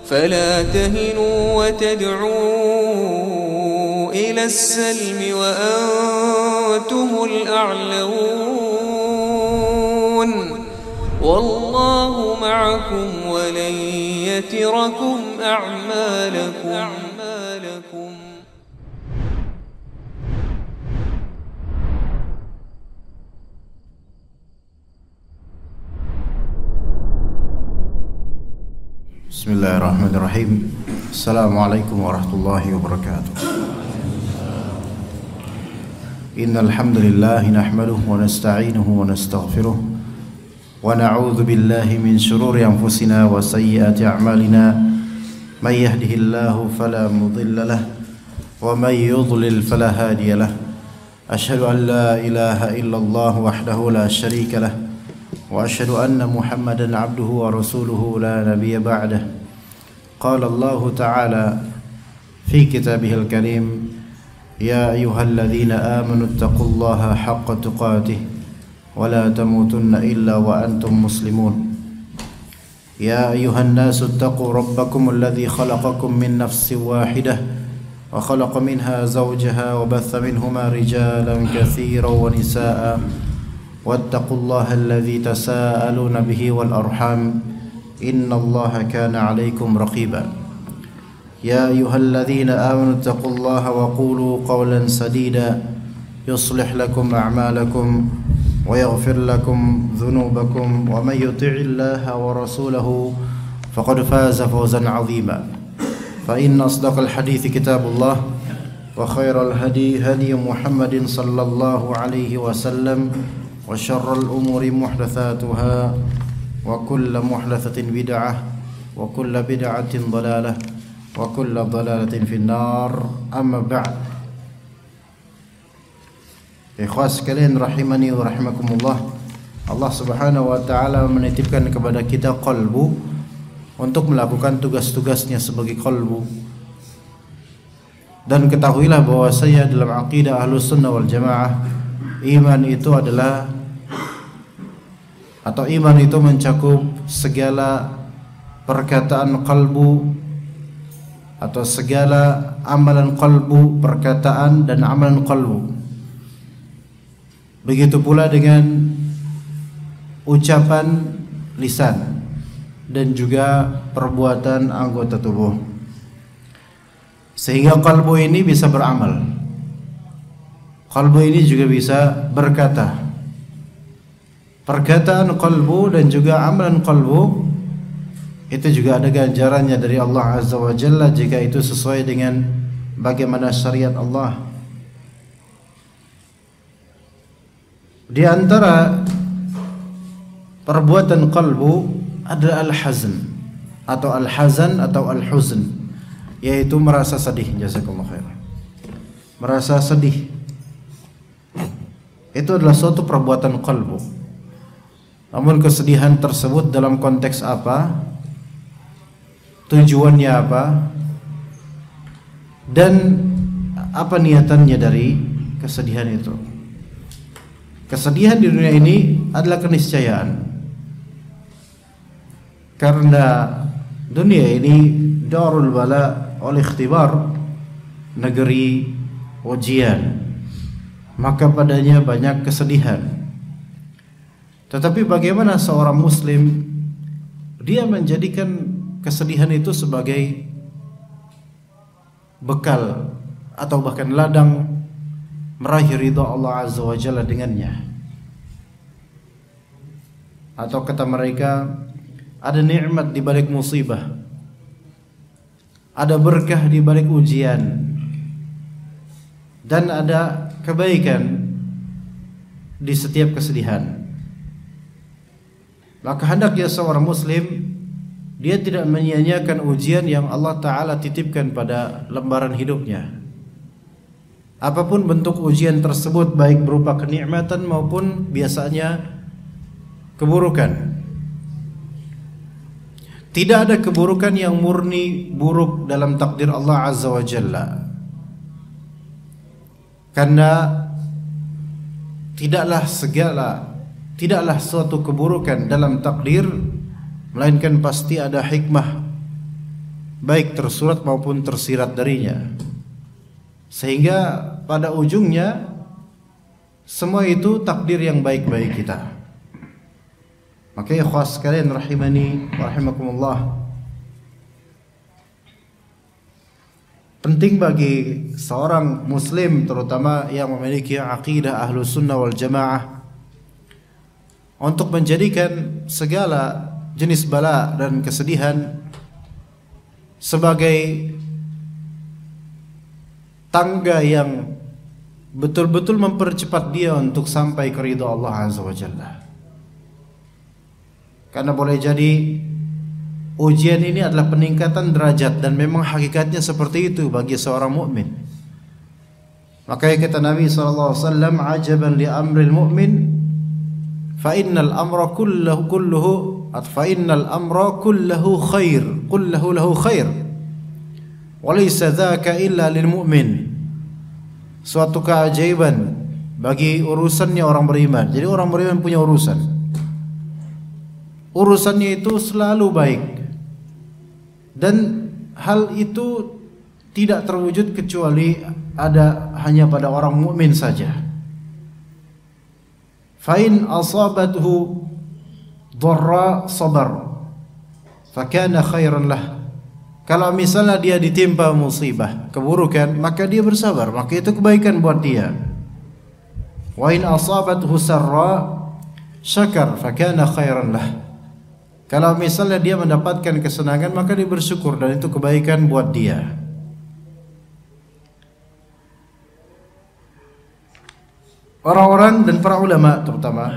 فلا تهنوا وتدعوا إلى السلم وأنتم الأعلون والله معكم ولن يتركم أعمالكم. Bismillahirrahmanirrahim. Assalamualaikum warahmatullahi wabarakatuh. Innal hamdalillah nahmaduhu wa nasta'inuhu wa nastaghfiruh wa na'udzu billahi min shururi anfusina wa sayyiati a'malina. May yahdihillahu fala mudilla lahu wa may yudlil fala hadiya lahu. Asyhadu an la ilaha illallah wahdahu la syarika lahu wa asyhadu anna Muhammadan abduhu wa rasuluhu la nabiyya ba'dah. Qala Allah Ta'ala fi kitabihil karim, ya ayyuhalladzina amanu taqullaha haqqa tuqatih wa la tamutunna illa wa antum muslimun. Ya ayyuhan nasu taqu rabbakum alladzi khalaqakum min nafsin wahidah wa khalaqa minha zawjaha wa batha minhuma rijalan katsiran wa nisaa'a wattaqullaha alladzi tasaaluna bihi wal arham innallaha kana 'alaikum raqiba. Ya ayyuhalladzina amanu taqullaha wa qulu qawlan sadida yuslih lakum a'malakum wa yaghfir lakum dhunubakum wa may yuti'illaha wa rasulahu faqad faza fawzan 'azima. Fa inna asdaqal hadithi kitabullah wa khairal hadi hadi Muhammadin sallallahu alaihi wasallam wa syarrul umuri muhdatsatuha wa kullu muhdatsatin bid'ah wa kullu bid'atin dhalalah wa kullu dhalalatin finnar. Amma ba'd. Ikhwas sekalian rahimani wa rahimakumullah, Allah Subhanahu wa taala menitipkan kepada kita qalbu untuk melakukan tugas-tugasnya sebagai qalbu. Dan ketahuilah bahwasanya dalam akidah Ahlus Sunnah wal Jamaah, iman itu adalah iman itu mencakup segala perkataan qalbu atau segala amalan qalbu, perkataan dan amalan qalbu. Begitu pula dengan ucapan lisan dan juga perbuatan anggota tubuh. Sehingga qalbu ini bisa beramal. Qalbu ini juga bisa berkata. Perkataan qalbu dan juga amalan qalbu itu juga ada ganjarannya dari Allah Azza wa Jalla jika itu sesuai dengan bagaimana syariat Allah. Di antara perbuatan qalbu adalah al-hazn atau al-hazan atau al-huzn, yaitu merasa sedih. Jazakallahu khairan. Merasa sedih itu adalah suatu perbuatan qalbu. Namun kesedihan tersebut dalam konteks apa? Tujuannya apa? Dan apa niatannya dari kesedihan itu? Kesedihan di dunia ini adalah keniscayaan. Karena dunia ini darul bala wal ikhtibar, negeri ujian, maka padanya banyak kesedihan. Tetapi bagaimana seorang muslim dia menjadikan kesedihan itu sebagai bekal atau bahkan ladang meraih ridha Allah Azza wa Jalla dengannya. Atau kata mereka, ada nikmat di balik musibah, ada berkah di balik ujian, dan ada kebaikan di setiap kesedihan. Maka hendaknya seorang muslim dia tidak menyia-nyiakan ujian yang Allah Ta'ala titipkan pada lembaran hidupnya. Apapun bentuk ujian tersebut, baik berupa kenikmatan maupun biasanya keburukan. Tidak ada keburukan yang murni buruk dalam takdir Allah Azza wa Jalla. Karena tidaklah suatu keburukan dalam takdir, melainkan pasti ada hikmah baik tersurat maupun tersirat darinya, sehingga pada ujungnya semua itu takdir yang baik-baik kita. Maka ikhwas sekalian rahimani wa rahimakumullah, penting bagi seorang muslim terutama yang memiliki akidah Ahlus Sunnah wal Jamaah untuk menjadikan segala jenis bala dan kesedihan sebagai tangga yang betul-betul mempercepat dia untuk sampai ke ridha Allah Azza wa Jalla. Karena boleh jadi ujian ini adalah peningkatan derajat, dan memang hakikatnya seperti itu bagi seorang mukmin. Makanya kata Nabi sallallahu alaihi wasallam, "Ajaban li amril mu'min, fa innal amra kulluhu khair, kulluhu lahu khair. Wa laysa dzaka illa lil mu'min." Suatu keajaiban bagi urusannya orang beriman. Jadi orang beriman punya urusan. Urusannya itu selalu baik, dan hal itu tidak terwujud kecuali ada hanya pada orang mukmin saja. Fa in asabathu dharra sabar fa kana khairan lah. Kalau misalnya dia ditimpa musibah, keburukan, maka dia bersabar, maka itu kebaikan buat dia. Wa in asabathu sarra syakar fa kana khairan lah. Kalau misalnya dia mendapatkan kesenangan, maka dia bersyukur, dan itu kebaikan buat dia. Orang-orang dan para ulama terutama,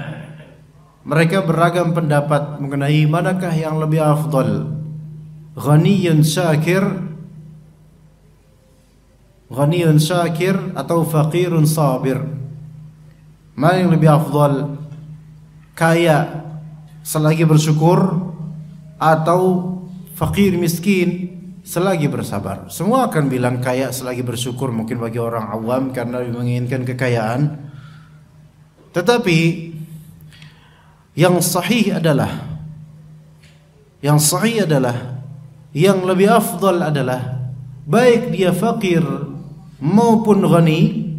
mereka beragam pendapat mengenai manakah yang lebih afdal, ghaniyun syakir atau faqirun sabir. Mana yang lebih afdal, kaya selagi bersyukur atau fakir miskin selagi bersabar? Semua akan bilang kaya selagi bersyukur, mungkin bagi orang awam karena menginginkan kekayaan. Tetapi yang sahih adalah yang lebih afdal adalah baik dia fakir maupun ghani,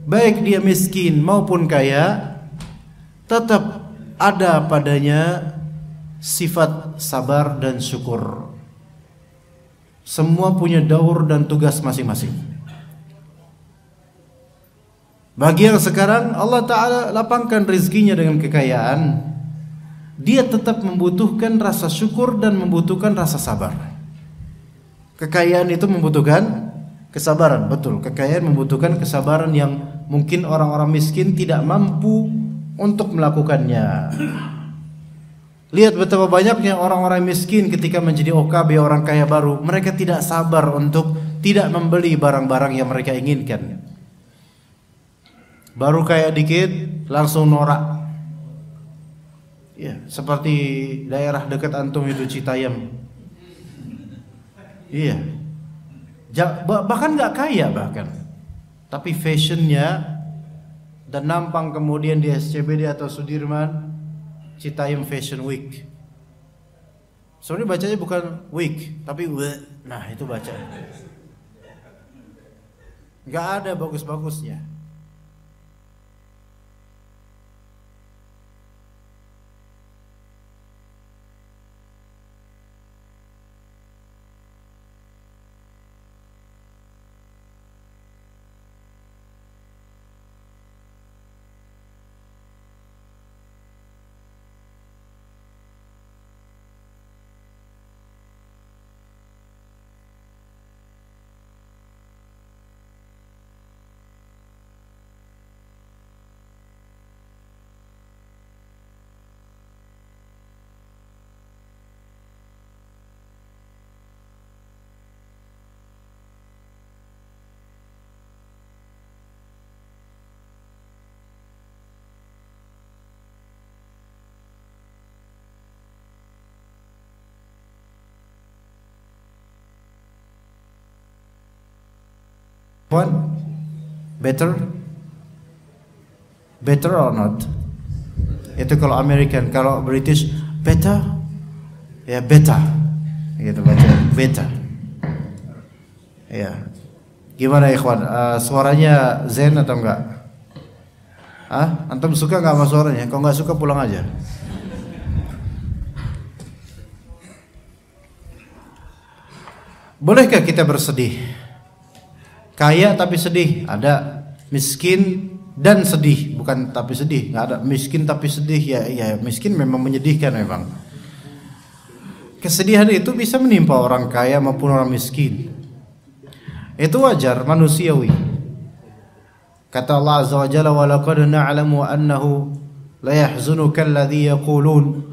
baik dia miskin maupun kaya, tetap ada padanya sifat sabar dan syukur. Semua punya daur dan tugas masing-masing. Bagi yang sekarang Allah Ta'ala lapangkan rezekinya dengan kekayaan, dia tetap membutuhkan rasa syukur dan membutuhkan rasa sabar. Kekayaan itu membutuhkan kesabaran, betul. Kekayaan membutuhkan kesabaran yang mungkin orang-orang miskin tidak mampu untuk melakukannya. Lihat betapa banyaknya orang-orang miskin ketika menjadi OKB, orang kaya baru, mereka tidak sabar untuk tidak membeli barang-barang yang mereka inginkan. Baru kaya dikit langsung norak. Ya, seperti daerah dekat antum itu Citayam. Iya. Bahkan nggak kaya bahkan, tapi fashionnya dan nampang kemudian di SCBD atau Sudirman, Citayam Fashion Week. Sebenarnya bacanya bukan week, tapi we. Nah itu baca. Gak ada bagus-bagusnya. What? Better or not? Itu kalau American. Kalau British better, ya beta, gitu baca beta. Ya. Gimana ikhwan? Suaranya zen atau enggak? Antum suka enggak sama suaranya? Kalau enggak suka pulang aja. Bolehkah kita bersedih? Kaya tapi sedih, ada. Miskin dan sedih, bukan tapi sedih, enggak ada. Miskin tapi sedih, ya miskin memang menyedihkan memang. Kesedihan itu bisa menimpa orang kaya maupun orang miskin. Itu wajar, manusiawi. Kata Allah Azza wa Jalla, wa laqad na'lamu annahu la yahzunuka alladhi yaqulun.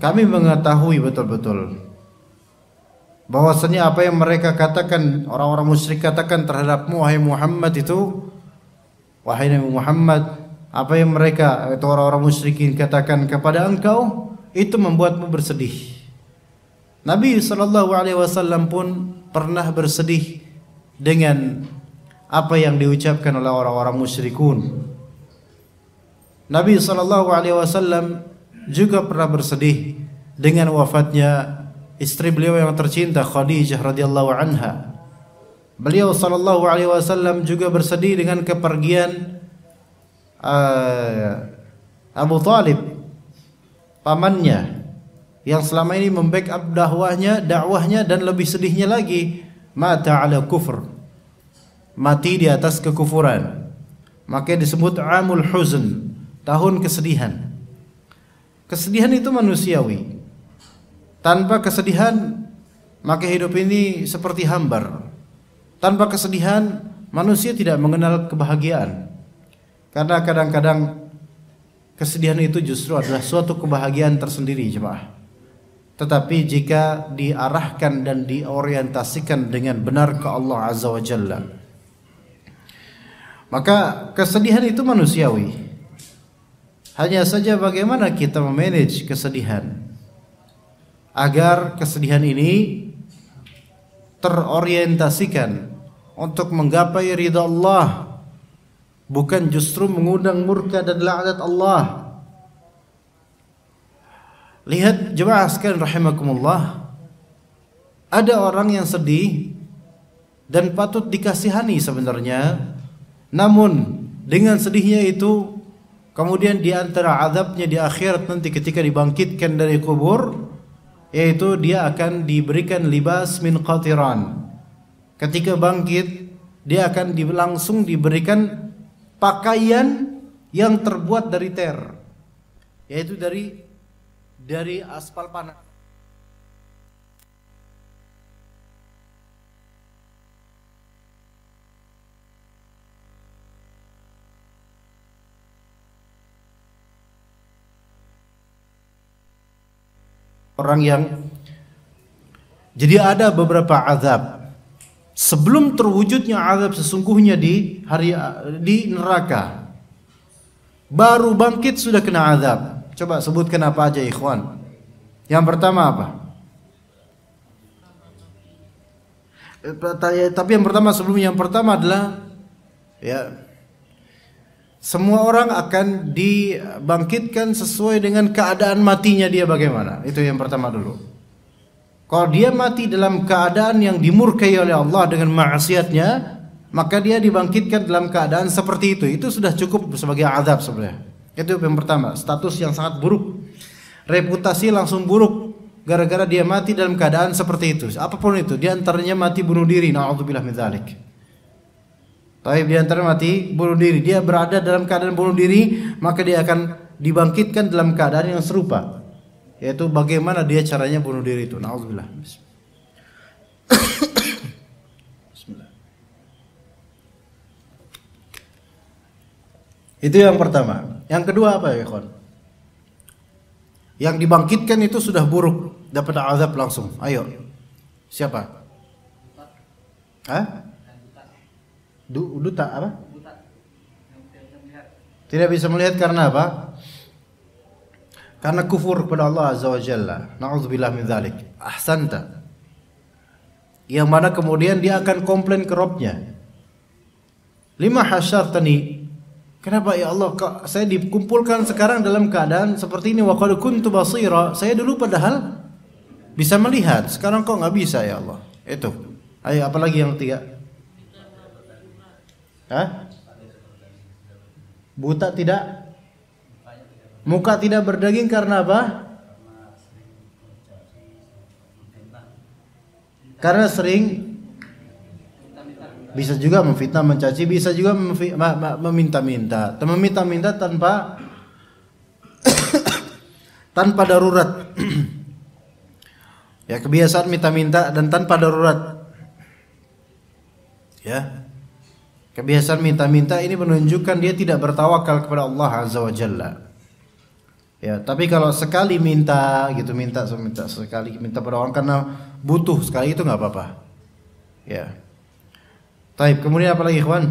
Kami mengetahui betul-betul bahwasanya apa yang mereka katakan, orang-orang musyrik katakan terhadapmu wahai Muhammad itu, wahai Nabi Muhammad, apa yang mereka atau orang-orang musyrikin katakan kepada engkau itu membuatmu bersedih. Nabi SAW pun pernah bersedih dengan apa yang diucapkan oleh orang-orang musyrikun. Nabi SAW juga pernah bersedih dengan wafatnya istri beliau yang tercinta Khadijah radhiyallahu anha. Beliau SAW juga bersedih dengan kepergian Abu Talib, pamannya, yang selama ini membackup dakwahnya dan lebih sedihnya lagi, mata ala kufr, mati di atas kekufuran. Maka disebut amul huzn, tahun kesedihan. Kesedihan itu manusiawi. Tanpa kesedihan maka hidup ini seperti hambar. Tanpa kesedihan manusia tidak mengenal kebahagiaan. Karena kadang-kadang kesedihan itu justru adalah suatu kebahagiaan tersendiri, jemaah. Tetapi jika diarahkan dan diorientasikan dengan benar ke Allah Azza wa Jalla, maka kesedihan itu manusiawi. Hanya saja bagaimana kita memanage kesedihan agar kesedihan ini terorientasikan untuk menggapai ridha Allah, bukan justru mengundang murka dan laknat Allah. Lihat jemaah sekalian rahimakumullah, ada orang yang sedih dan patut dikasihani sebenarnya, namun dengan sedihnya itu kemudian di antara azabnya di akhirat nanti ketika dibangkitkan dari kubur, yaitu dia akan diberikan libas min qatiran. Ketika bangkit dia akan langsung diberikan pakaian yang terbuat dari ter, yaitu dari aspal panas. Orang yang jadi ada beberapa azab sebelum terwujudnya azab sesungguhnya di neraka, baru bangkit sudah kena azab. Coba sebutkan apa aja ikhwan. Yang pertama apa? Tapi yang pertama adalah ya, semua orang akan dibangkitkan sesuai dengan keadaan matinya dia bagaimana. Itu yang pertama dulu. Kalau dia mati dalam keadaan yang dimurkai oleh Allah dengan maksiatnya, maka dia dibangkitkan dalam keadaan seperti itu. Itu sudah cukup sebagai azab sebenarnya. Itu yang pertama, status yang sangat buruk. Reputasi langsung buruk gara-gara dia mati dalam keadaan seperti itu. Apapun itu, di antaranya mati bunuh diri, na'udzubillah min dzalik. Tapi di antara mati bunuh diri, dia berada dalam keadaan bunuh diri, maka dia akan dibangkitkan dalam keadaan yang serupa, yaitu bagaimana dia caranya bunuh diri itu. Na'udzubillah. Bismillah. Itu yang pertama. Yang kedua apa ya, kawan? Yang dibangkitkan itu sudah buruk, dapat azab langsung. Ayo. Siapa? Hah? Duta apa? Tidak bisa melihat karena apa? Karena kufur kepada Allah Azza wa Jalla. Na'udzubillah min dzalik. Ahsanta. Yang mana kemudian dia akan komplain ke Rabbnya. Lima hasyartani. Kenapa ya Allah, kok saya dikumpulkan sekarang dalam keadaan seperti ini? Wa qad kuntu basira. Saya dulu padahal bisa melihat, sekarang kok enggak bisa ya Allah. Itu. Ayo, apalagi yang ketiga? Hah? Buta tidak? Muka tidak berdaging karena apa? Karena sering. Bisa juga memfitnah, mencaci, bisa juga meminta-minta. Meminta-minta tanpa tanpa darurat. Ya, kebiasaan minta-minta dan tanpa darurat. Ya. Kebiasaan minta-minta ini menunjukkan dia tidak bertawakal kepada Allah Azza wa Jalla. Ya, tapi kalau sekali minta gitu, minta sekali minta pada orang karena butuh sekali itu nggak apa-apa. Ya. Taib, kemudian apa lagi, ikhwan?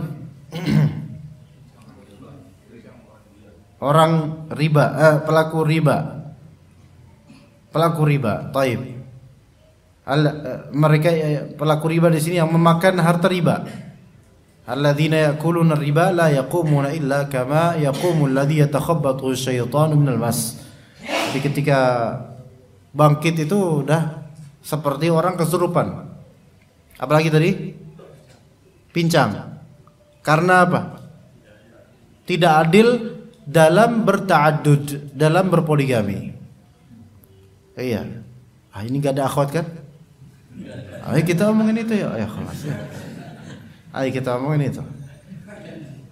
Orang riba, pelaku riba. Pelaku riba, taib. Mereka pelaku riba di sini yang memakan harta riba. Alladzina ya'kuluna riba la yaqumuna illa kama yaqumu alladzi yatakhabbathu asyaitanu minal mas. Jadi ketika bangkit itu udah seperti orang kesurupan. Apalagi tadi? Pincang. Karena apa? Tidak adil dalam berta'addud, dalam berpoligami. Iya. Ini gak ada akhwat kan? Ayo kita omongin itu ya. Ayo kelas. Ayo kita omongin itu.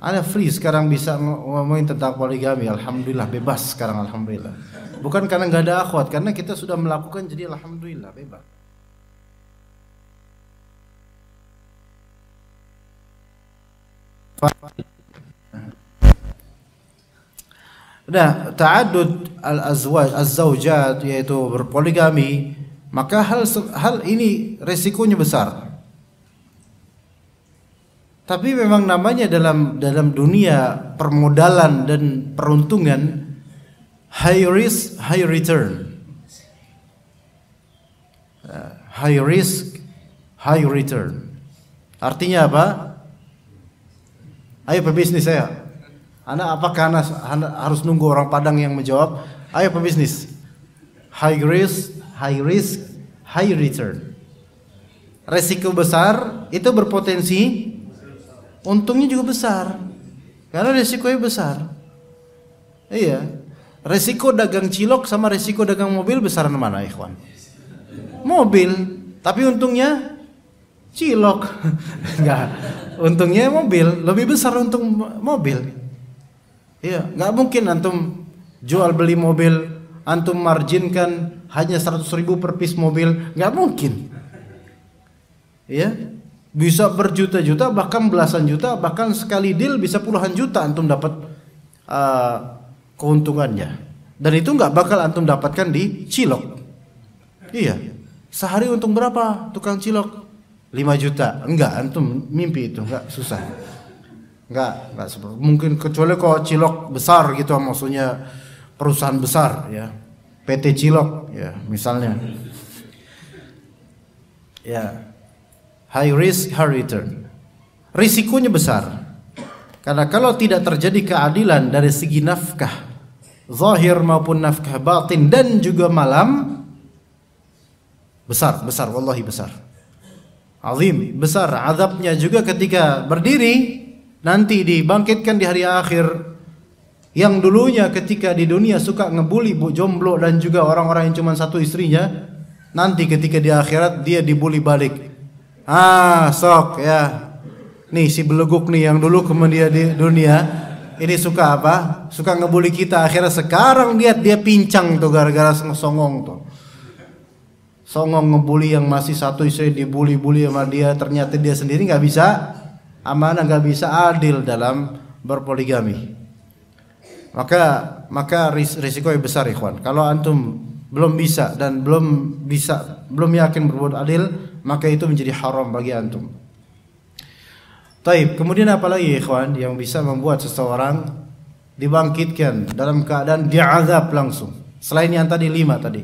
Ada free sekarang bisa ngomongin tentang poligami. Alhamdulillah bebas sekarang, alhamdulillah. Bukan karena gak ada akhwat, karena kita sudah melakukan, jadi alhamdulillah bebas. Nah, ta'addud al-azwaj, az-zawjat, yaitu berpoligami, maka hal ini resikonya besar. Tapi memang namanya dalam dunia permodalan dan peruntungan, high risk, high return. High risk, high return. Artinya apa? Ayo pebisnis saya. Apakah Anda harus nunggu orang Padang yang menjawab? Ayo pebisnis. High risk, high return. Resiko besar itu berpotensi untungnya juga besar. Karena resikonya besar. Iya. Resiko dagang cilok sama resiko dagang mobil besaran mana, ikhwan? Mobil, tapi untungnya cilok. Enggak. Untungnya mobil, lebih besar untung mobil. Iya, enggak mungkin antum jual beli mobil, antum marginkan hanya 100.000 per piece mobil, enggak mungkin. Iya. Bisa berjuta-juta, bahkan belasan juta, bahkan sekali deal bisa puluhan juta antum dapat keuntungannya. Dan itu enggak bakal antum dapatkan di cilok. Iya. Sehari untung berapa tukang cilok? 5 juta. Enggak, antum mimpi itu, enggak, susah. Enggak seperti mungkin, kecuali kalau cilok besar gitu, maksudnya perusahaan besar ya. PT Cilok ya, misalnya. Ya. High risk, high return. Risikonya besar. Karena kalau tidak terjadi keadilan dari segi nafkah zahir maupun nafkah batin dan juga malam, besar, wallahi besar. Azim, besar azabnya juga ketika berdiri nanti dibangkitkan di hari akhir. Yang dulunya ketika di dunia suka ngebully bu jomblo dan juga orang-orang yang cuma satu istrinya, nanti ketika di akhirat dia dibully balik. Sok ya. Nih si beleguk nih yang dulu kemudian di dunia ini suka apa? Suka ngebully kita, akhirnya sekarang lihat dia pincang tuh gara-gara songong tuh. Songong ngebully yang masih satu istri, dibully-bully sama dia, ternyata dia sendiri nggak bisa amanah, nggak bisa adil dalam berpoligami. Maka risiko yang besar, ikhwan. Kalau antum belum bisa dan belum yakin berbuat adil, maka itu menjadi haram bagi antum. Taib, kemudian apa lagi, ikhwan, yang bisa membuat seseorang dibangkitkan dalam keadaan diazab langsung selain yang tadi 5 tadi?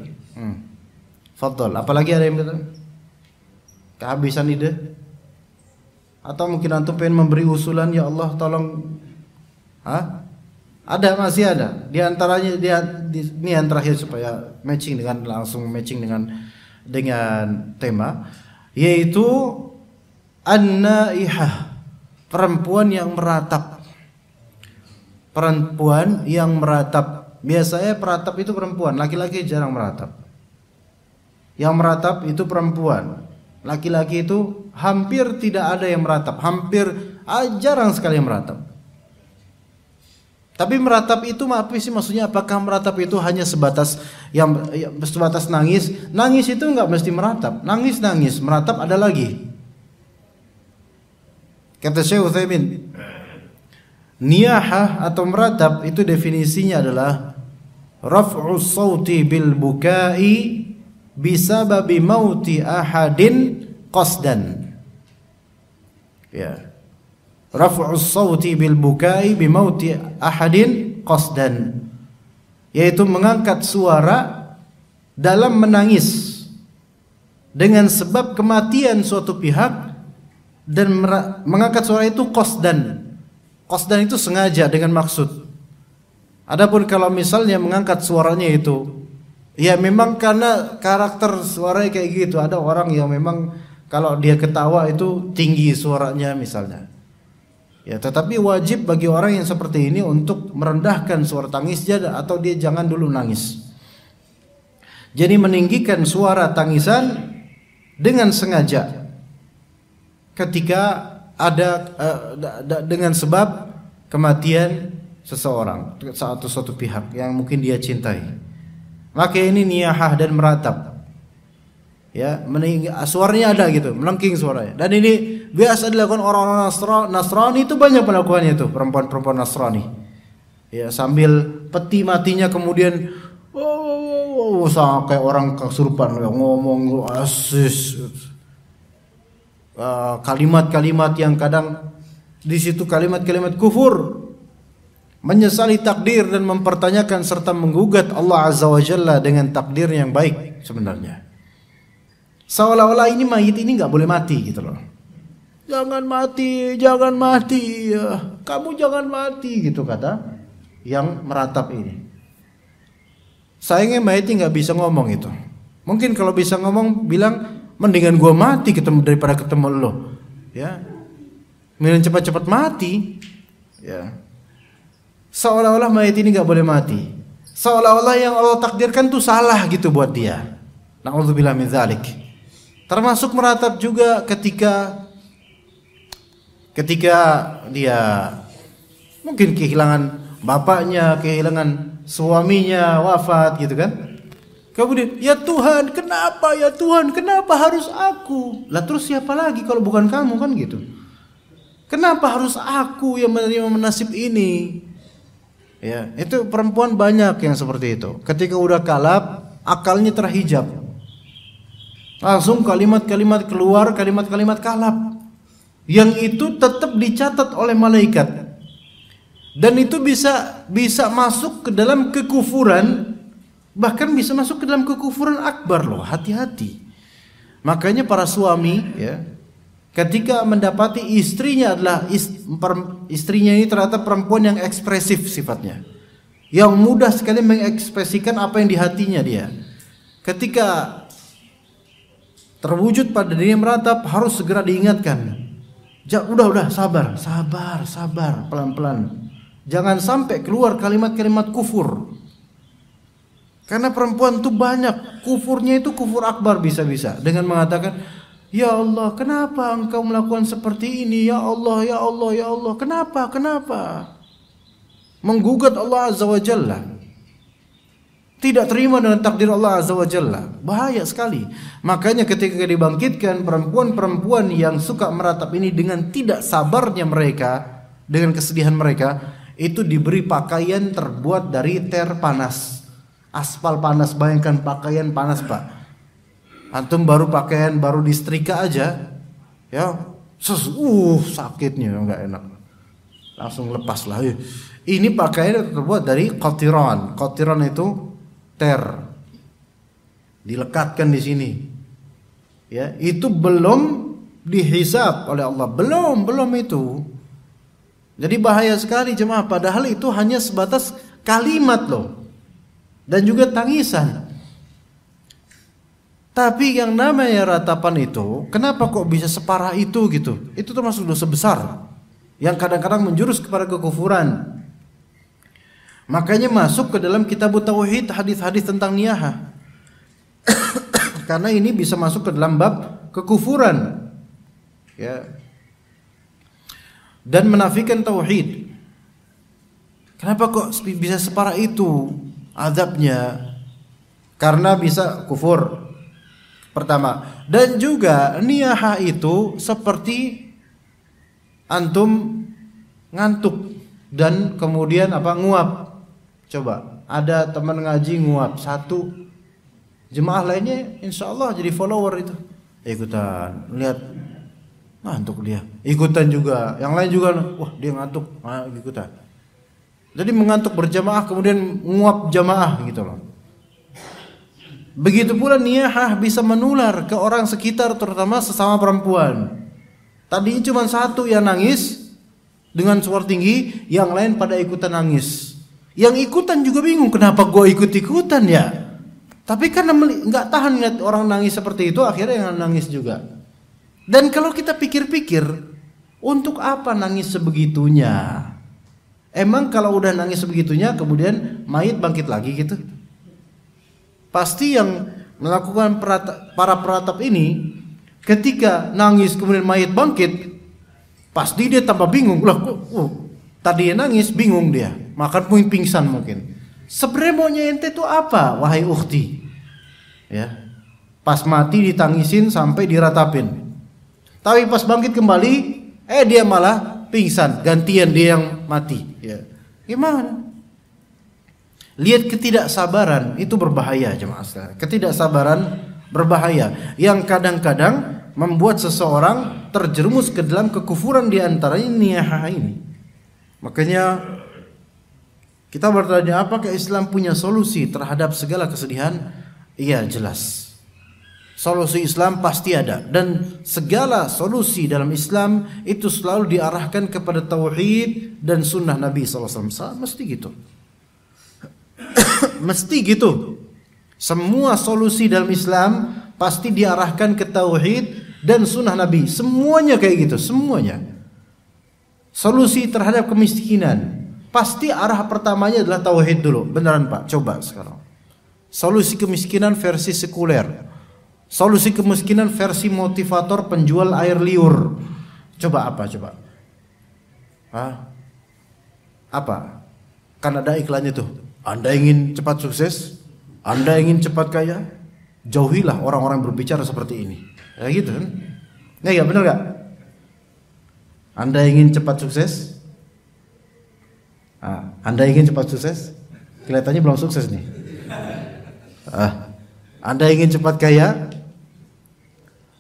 Fadhol, apalagi ada yang betul? Kehabisan ide? Atau mungkin antum pengen memberi usulan, ya Allah tolong. Ada, masih ada. Di antaranya ini yang terakhir supaya langsung matching dengan tema, yaitu an-naihah, perempuan yang meratap. Perempuan yang meratap. Biasanya peratap itu perempuan, laki-laki jarang meratap. Yang meratap itu perempuan. Laki-laki itu hampir tidak ada yang meratap, jarang sekali yang meratap. Tapi meratap itu apa sih maksudnya? Apakah meratap itu hanya sebatas nangis? Nangis itu enggak mesti meratap. Nangis, meratap ada lagi. Kata Syekh Utsaimin, niyahah atau meratap itu definisinya adalah raf'u sauti bil bukai bisababi mauti ahadin qasdan. Ya. Raf'u sauti bil bukai bi mauti ahadin qasdan, yaitu mengangkat suara dalam menangis dengan sebab kematian suatu pihak, dan mengangkat suara itu qasdan. Qasdan itu sengaja dengan maksud. Adapun kalau misalnya mengangkat suaranya itu ya memang karena karakter suaranya kayak gitu. Ada orang yang memang kalau dia ketawa itu tinggi suaranya misalnya. Ya, tetapi wajib bagi orang yang seperti ini untuk merendahkan suara tangisnya atau dia jangan dulu nangis. Jadi meninggikan suara tangisan dengan sengaja ketika ada dengan sebab kematian seseorang atau suatu pihak yang mungkin dia cintai. Maka ini niyahah dan meratap. Ya, suaranya ada gitu, melengking suaranya. Dan ini biasa dilakukan orang-orang Nasrani, itu banyak melakukannya itu, perempuan-perempuan Nasrani. Ya, sambil peti matinya kemudian sama kayak orang kesurupan ngomong asis. Kalimat-kalimat yang kadang di situ kalimat-kalimat kufur, menyesali takdir dan mempertanyakan serta menggugat Allah Azza wa Jalla dengan takdir yang baik sebenarnya. Seolah-olah ini mayit ini nggak boleh mati gitu loh. Jangan mati ya. Kamu jangan mati gitu kata yang meratap ini. Sayangnya mayitnya nggak bisa ngomong itu. Mungkin kalau bisa ngomong bilang mendingan gua mati daripada ketemu lo. Ya. Mendingan cepat-cepat mati. Ya. Seolah-olah mayit ini nggak boleh mati. Seolah-olah yang Allah takdirkan tuh salah gitu buat dia. Na'udzubillah min dzalik. Termasuk meratap juga ketika dia mungkin kehilangan bapaknya, kehilangan suaminya wafat gitu kan. Kemudian, ya Tuhan, kenapa harus aku? Lah terus siapa lagi kalau bukan kamu kan gitu. Kenapa harus aku yang menerima nasib ini? Ya, itu perempuan banyak yang seperti itu. Ketika udah kalap, akalnya terhijab. Langsung kalimat-kalimat keluar, kalimat-kalimat kalap. Yang itu tetap dicatat oleh malaikat. Dan itu bisa masuk ke dalam kekufuran, bahkan bisa masuk ke dalam kekufuran akbar loh. Hati-hati. Makanya para suami ya, ketika mendapati istrinya adalah istrinya ini ternyata perempuan yang ekspresif sifatnya, yang mudah sekali mengekspresikan apa yang di hatinya dia. Ketika terwujud pada dirinya meratap, harus segera diingatkan. Udah sabar, pelan-pelan. Jangan sampai keluar kalimat-kalimat kufur. Karena perempuan itu banyak kufurnya, itu kufur akbar bisa-bisa dengan mengatakan, "Ya Allah, kenapa engkau melakukan seperti ini? Ya Allah, ya Allah, ya Allah. Kenapa?" Menggugat Allah Azza wa Jalla. Tidak terima dengan takdir Allah Azza wa Jalla. Bahaya sekali. Makanya ketika dibangkitkan perempuan-perempuan yang suka meratap ini dengan tidak sabarnya mereka, dengan kesedihan mereka, itu diberi pakaian terbuat dari ter panas, aspal panas. Bayangkan pakaian panas Pak. Antum pakaian baru disetrika aja, ya, sakitnya nggak enak. Langsung lepas lah. Ini pakaian terbuat dari qatiran. Qatiran itu ter, dilekatkan di sini. Ya, itu belum dihisab oleh Allah, belum itu. Jadi bahaya sekali jemaah, padahal itu hanya sebatas kalimat loh. Dan juga tangisan. Tapi yang namanya ratapan itu, kenapa kok bisa separah itu gitu? Itu termasuk dosa besar yang kadang-kadang menjurus kepada kekufuran. Makanya masuk ke dalam kitab tauhid hadis-hadis tentang niyahah. Karena ini bisa masuk ke dalam bab kekufuran. Ya. Dan menafikan tauhid. Kenapa kok bisa separah itu azabnya? Karena bisa kufur. Pertama, dan juga niyahah itu seperti antum ngantuk dan kemudian nguap. Coba, ada teman ngaji nguap satu, jemaah lainnya insya Allah jadi follower itu. Ikutan, lihat ngantuk dia, ikutan juga. Yang lain juga, wah dia ngantuk, ikutan. Jadi mengantuk berjamaah kemudian nguap jamaah gitu loh. Begitu pula niyahah bisa menular ke orang sekitar, terutama sesama perempuan. Tadinya cuma satu yang nangis dengan suara tinggi, yang lain pada ikutan nangis. Yang ikutan juga bingung, kenapa gue ikut-ikutan ya? Tapi karena nggak tahan lihat orang nangis seperti itu, akhirnya yang nangis juga. Dan kalau kita pikir-pikir, untuk apa nangis sebegitunya? Emang kalau udah nangis sebegitunya, kemudian mayit bangkit lagi gitu? Pasti yang melakukan para peratap ini, ketika nangis kemudian mayit bangkit, pasti dia tambah bingung. Lah kok tadi nangis bingung dia, makan pingsan mungkin. Sebenarnya maunya ente itu apa, wahai ukhti? Ya, pas mati ditangisin sampai diratapin. Tapi pas bangkit kembali, dia malah pingsan, gantian dia yang mati. Ya, gimana? Lihat ketidaksabaran itu berbahaya jemaah sekalian. Ketidaksabaran berbahaya yang kadang-kadang membuat seseorang terjerumus ke dalam kekufuran, di antaranya niyahah ini. Makanya kita bertanya, apakah Islam punya solusi terhadap segala kesedihan? Iya, jelas. Solusi Islam pasti ada, dan segala solusi dalam Islam itu selalu diarahkan kepada tauhid dan sunnah Nabi SAW. Mesti gitu. Mesti gitu. Semua solusi dalam Islam pasti diarahkan ke tauhid dan sunnah Nabi. Semuanya kayak gitu, semuanya. Solusi terhadap kemiskinan, pasti arah pertamanya adalah tauhid dulu. Beneran Pak? Coba sekarang. Solusi kemiskinan versi sekuler. Solusi kemiskinan versi motivator penjual air liur. Coba apa coba? Apa? Kan ada iklannya tuh. Anda ingin cepat sukses? Anda ingin cepat kaya? Jauhilah orang-orang berbicara seperti ini. Ya gitu kan? Ya benar gak? Anda ingin cepat sukses? Anda ingin cepat sukses? Kelihatannya belum sukses nih. Anda ingin cepat kaya?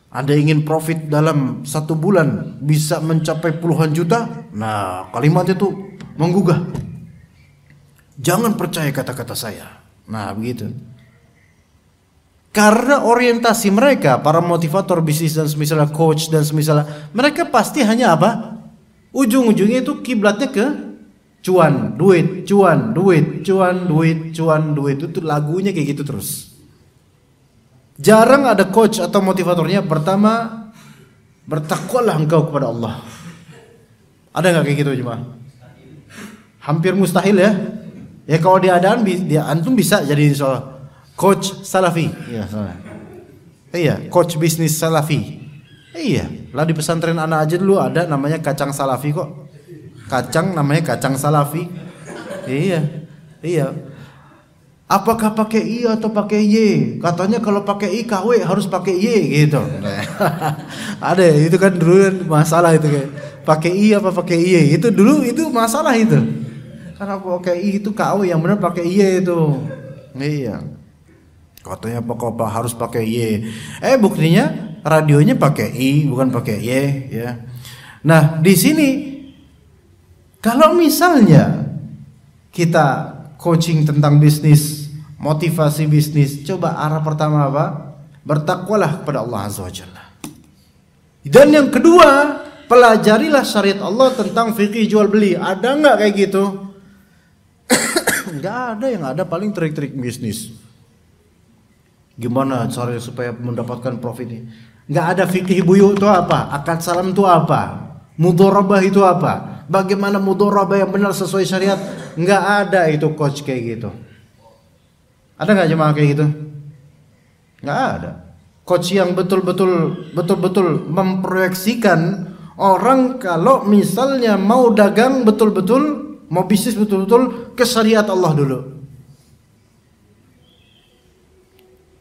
Anda ingin profit dalam 1 bulan bisa mencapai puluhan juta? Nah, kalimat itu menggugah. Jangan percaya kata-kata saya. Nah, begitu. Karena orientasi mereka, para motivator bisnis dan semisalnya coach dan semisalnya, mereka pasti hanya apa? Ujung-ujungnya itu kiblatnya ke cuan, duit, cuan, duit, cuan, duit, cuan, duit. Itu lagunya kayak gitu terus. Jarang ada coach atau motivatornya pertama, bertakwalah engkau kepada Allah. Ada nggak kayak gitu cuma? Hampir mustahil ya. Ya kalau diadaan dia antum bisa jadi coach salafi. Iya, coach bisnis salafi. Iya, lah di pesantren anak aja dulu ada namanya kacang salafi kok. Kacang namanya kacang salafi. Iya. Apakah pakai I atau pakai Y? Katanya kalau pakai I KW harus pakai Y gitu. Ada itu kan dulu masalah itu kayak pakai I apa pakai Y. Itu dulu itu masalah itu. Karena pakai I itu KW, yang benar pakai Y itu. Iya. Katanya pokoknya harus pakai Y. Buktinya radionya pakai I bukan pakai Y ya. Nah, di sini kalau misalnya kita coaching tentang bisnis, motivasi bisnis, coba arah pertama apa? Bertakwalah kepada Allah Azza wa Jalla. Dan yang kedua, pelajarilah syariat Allah tentang fikih jual beli. Ada nggak kayak gitu? Nggak ada, yang ada paling trik-trik bisnis. Gimana cara supaya mendapatkan profit ini? Nggak ada fikih buyuk itu apa? Akad salam itu apa? Mudharabah itu apa? Bagaimana mudharabah yang benar sesuai syariat? Nggak ada itu coach kayak gitu. Ada nggak jemaah kayak gitu? Nggak ada. Coach yang betul-betul memproyeksikan orang kalau misalnya mau dagang betul-betul, mau bisnis betul-betul ke syariat Allah dulu.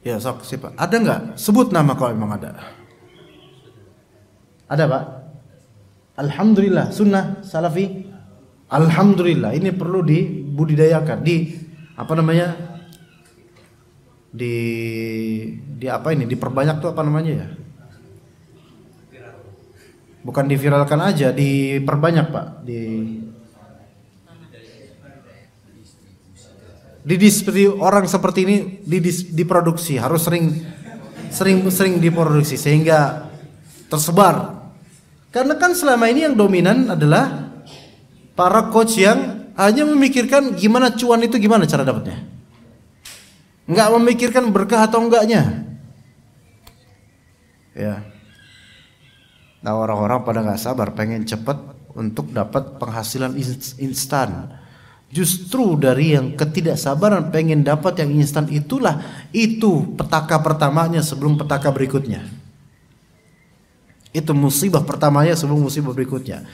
Ya, sok siapa? Ada nggak? Sebut nama kalau memang ada. Ada Pak? Alhamdulillah, sunnah salafi. Alhamdulillah, ini perlu dibudidayakan, apa namanya? Di apa ini? Diperbanyak tuh apa namanya ya? Bukan diviralkan aja, diperbanyak Pak. Orang seperti ini diproduksi, harus sering diproduksi sehingga tersebar. Karena kan selama ini yang dominan adalah para coach yang hanya memikirkan gimana cuan itu, gimana cara dapatnya. Enggak memikirkan berkah atau enggaknya. Ya. Nah, orang-orang pada nggak sabar, pengen cepat untuk dapat penghasilan instan. Justru dari yang ketidaksabaran pengen dapat yang instan itu petaka pertamanya sebelum petaka berikutnya. Itu musibah pertamanya sebelum musibah berikutnya.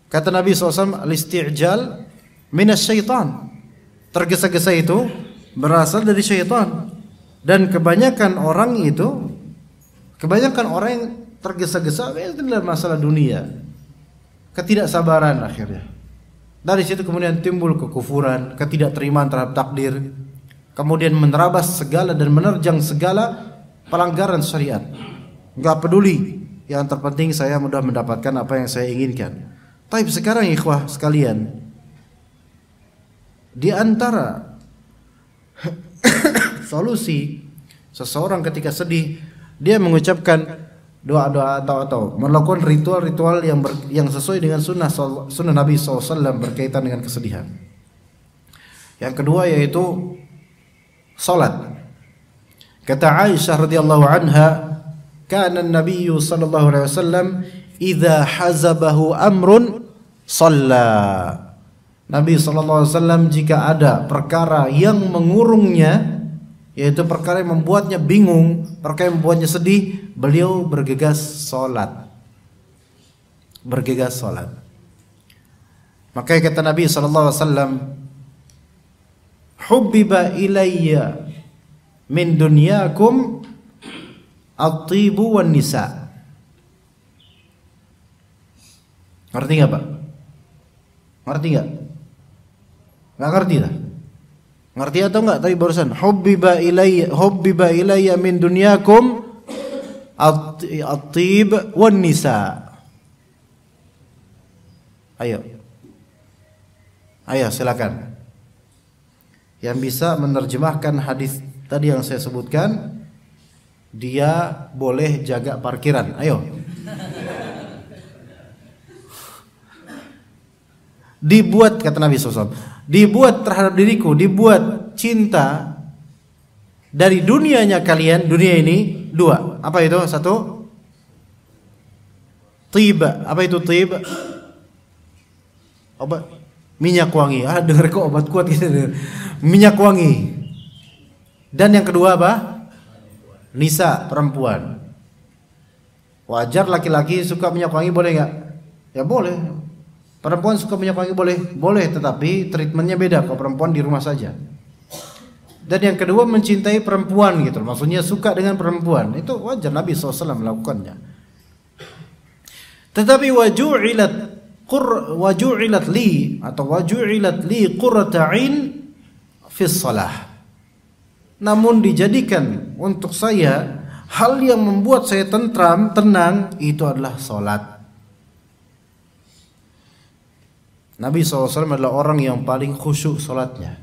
Kata Nabi SAW, al-isti'jal minasyaitan. Tergesa-gesa itu berasal dari syaitan. Dan kebanyakan orang yang tergesa-gesa itu adalah masalah dunia. Ketidaksabaran akhirnya. Dari situ kemudian timbul kekufuran, ketidakterimaan terhadap takdir. Kemudian menerabas segala dan menerjang segala pelanggaran syariat. Enggak peduli, yang terpenting saya mudah mendapatkan apa yang saya inginkan. Tapi sekarang ikhwah sekalian, di antara solusi seseorang ketika sedih, dia mengucapkan doa-doa atau melakukan ritual-ritual yang sesuai dengan sunnah Nabi SAW berkaitan dengan kesedihan. Yang kedua yaitu salat. Kata Aisyah radhiyallahu anha, kana an-nabiy sallallahu alaihi wasallam idza hazabahu amrun shalla. Nabi sallallahu alaihi wasallam jika ada perkara yang mengurungnya, yaitu perkara yang membuatnya bingung, perkara yang membuatnya sedih, beliau bergegas salat. Bergegas salat. Makanya kata Nabi sallallahu alaihi wasallam, hubbiba ilayya min dunyakum at-tibu wan nisa. Ngerti enggak, Pak? Ngerti enggak? Enggak ngerti dah. Ngerti atau enggak tadi barusan? Hubbiba ilayya min dunyakum at-tib wan nisa. Ayo silakan. Yang bisa menerjemahkan hadis tadi yang saya sebutkan, dia boleh jaga parkiran. Ayo. Dibuat, kata Nabi SAW, dibuat terhadap diriku, dibuat cinta dari dunianya kalian, dunia ini dua. Apa itu? Satu, tiba. Apa itu tiba? Obat minyak wangi. Dengar kok obat kuat gitu. Minyak wangi. Dan yang kedua apa? Nisa, perempuan. Wajar laki-laki suka minyak wangi, boleh nggak? Ya boleh. Perempuan suka minyak wangi boleh, tetapi treatmentnya beda. Kalau perempuan di rumah saja. Dan yang kedua mencintai perempuan gitu, maksudnya suka dengan perempuan, itu wajar, Nabi SAW melakukannya. Tetapi waju'ilat li qurrata 'ain fi shalah. Namun dijadikan untuk saya hal yang membuat saya tenang itu adalah salat. Nabi SAW adalah orang yang paling khusyuk salatnya.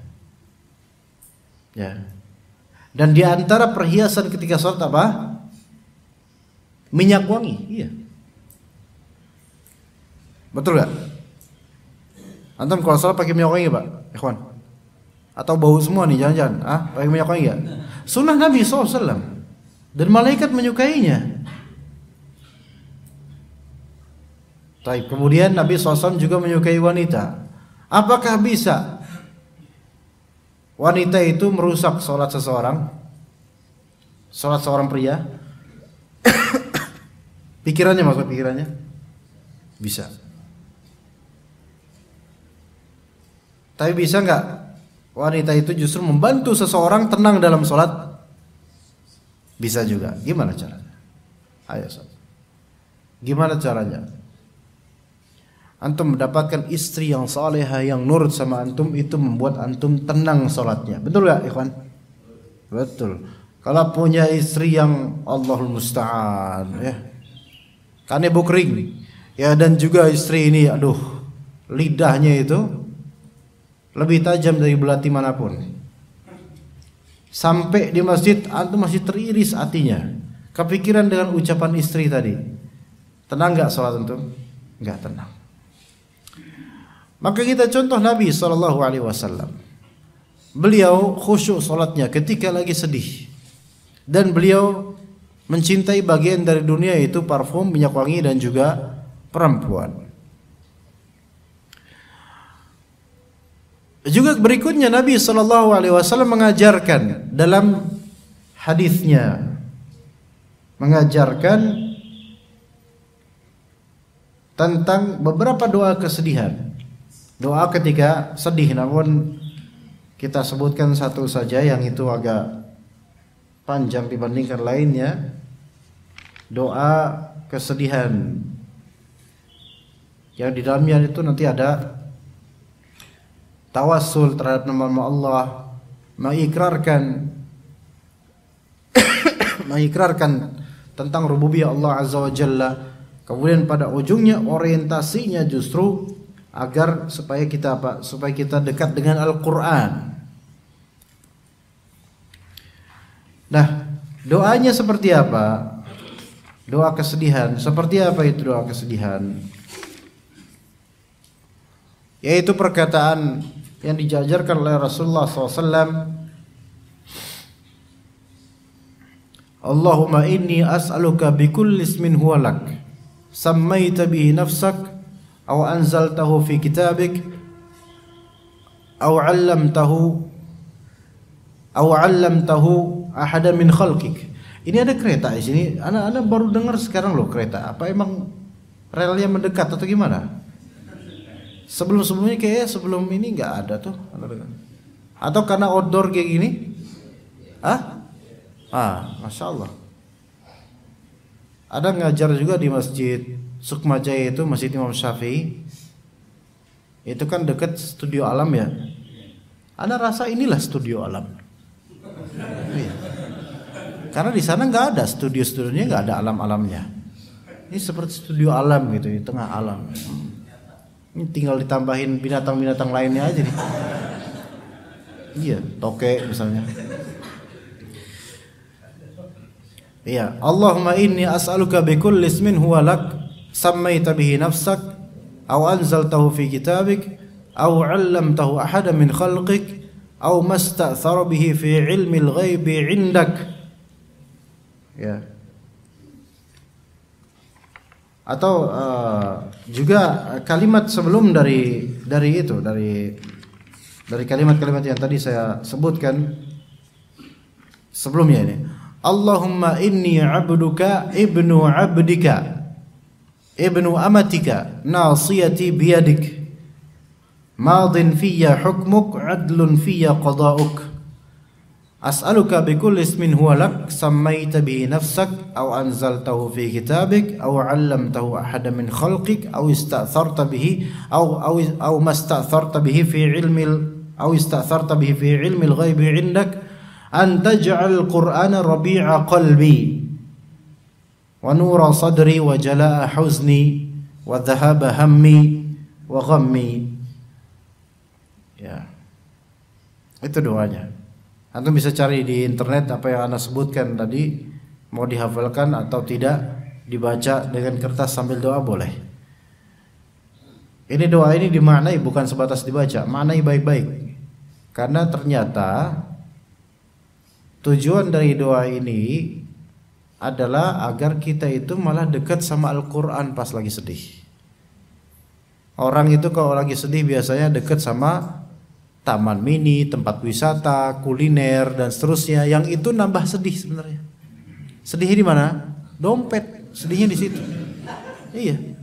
Ya. Dan di antara perhiasan ketika salat apa? Minyak wangi. Iya. Betul gak? Antum kalau salat pakai minyak wangi, Pak? Ikhwan. Atau bau semua nih jangan-jangan? Pakai minyak wangi gak? sunnah Nabi SAW dan malaikat menyukainya. Kemudian Nabi SAW juga menyukai wanita. Apakah bisa wanita itu merusak sholat seseorang? Sholat seorang pria? Maksud pikirannya? Bisa. Tapi bisa nggak wanita itu justru membantu seseorang tenang dalam sholat? Bisa juga. Gimana caranya? Ayo sob. Gimana caranya? Antum mendapatkan istri yang salehah, yang nurut sama antum, itu membuat antum tenang sholatnya. Betul gak ikhwan? Betul. Kalau punya istri yang Allahul Musta'an ya, kanebo kering ya, dan juga istri ini lidahnya itu lebih tajam dari belati manapun, sampai di masjid antum masih teriris hatinya kepikiran dengan ucapan istri tadi. Tenang gak sholat antum? Gak tenang. Maka kita contoh Nabi SAW. Beliau khusyuk sholatnya ketika lagi sedih, dan beliau mencintai bagian dari dunia, yaitu parfum, minyak wangi, dan juga perempuan. Juga berikutnya Nabi SAW mengajarkan dalam hadisnya, mengajarkan tentang beberapa doa kesedihan. Doa ketika sedih, namun kita sebutkan satu saja yang itu agak panjang dibandingkan lainnya. Doa kesedihan yang di dalamnya itu nanti ada tawassul terhadap nama Allah, mengikrarkan tentang rububiyah Allah Azza wa Jalla. Kemudian pada ujungnya orientasinya justru agar supaya kita dekat dengan Al-Qur'an. Nah, doanya seperti apa? Doa kesedihan. Seperti apa itu doa kesedihan? Yaitu perkataan yang diajarkan oleh Rasulullah SAW. Allahumma inni as'aluka bikulli ismin huwa lak, sammaita bihi nafsak, aw anzaltahu fi kitabik, aw 'allamtahu ahada min khalqik. Ini ada kereta di sini. Anak baru dengar sekarang loh kereta. Apa emang relnya mendekat atau gimana? Sebelum-sebelumnya kayaknya sebelum ini nggak ada tuh. Atau karena outdoor kayak gini? Masya Allah. Ada ngajar juga di Masjid Sukmajaya itu, Masjid Imam Syafi'i. Itu kan dekat Studio Alam ya. Ana rasa inilah Studio Alam. Iya. Karena di sana nggak ada studionya, nggak ada alam-alamnya. Ini seperti Studio Alam gitu, di tengah alam. Ini tinggal ditambahin binatang-binatang lainnya aja nih. Iya, toke misalnya. Iya, Allahumma inni as'aluka bikulli ismin huwa lak, sammaita bihi nafsak, aw anzaltahu fi kitabik, aw 'allamtahu ahada min khalqik, aw masta'thara bihi fi 'ilmil ghaibi 'indak. Ya. Atau juga kalimat sebelum dari kalimat-kalimat yang tadi saya sebutkan sebelumnya ini. Allahumma inni 'abduka ibnu 'abdika ibnu amatika nasiyati biyadik madin fiyya hukmuk 'adlun fiyya qada'uk as'aluka bikulli ismin huwa lak sammaita bihi nafsak aw anzaltahu fi kitabik aw 'allamtahu ahada min khalqik aw ista'tharta bihi aw masta'tharta bihi fi 'ilmil ghaibi 'indak an taj'al Qur'ana rabi'a qalbi wa nura sadri wa jalaa huzni wa dhahaba hammi wa ghammi. Ya. Itu doanya. Antum bisa cari di internet apa yang Anda sebutkan tadi, mau dihafalkan atau tidak, dibaca dengan kertas sambil doa boleh. Ini doa ini dimaknai bukan sebatas dibaca, maknai baik-baik. Karena ternyata tujuan dari doa ini adalah agar kita itu malah dekat sama Al-Quran pas lagi sedih. Orang itu kalau lagi sedih biasanya dekat sama taman mini, tempat wisata, kuliner dan seterusnya. Yang itu nambah sedih sebenarnya. Sedihnya di mana? Dompet, sedihnya di situ. Iya.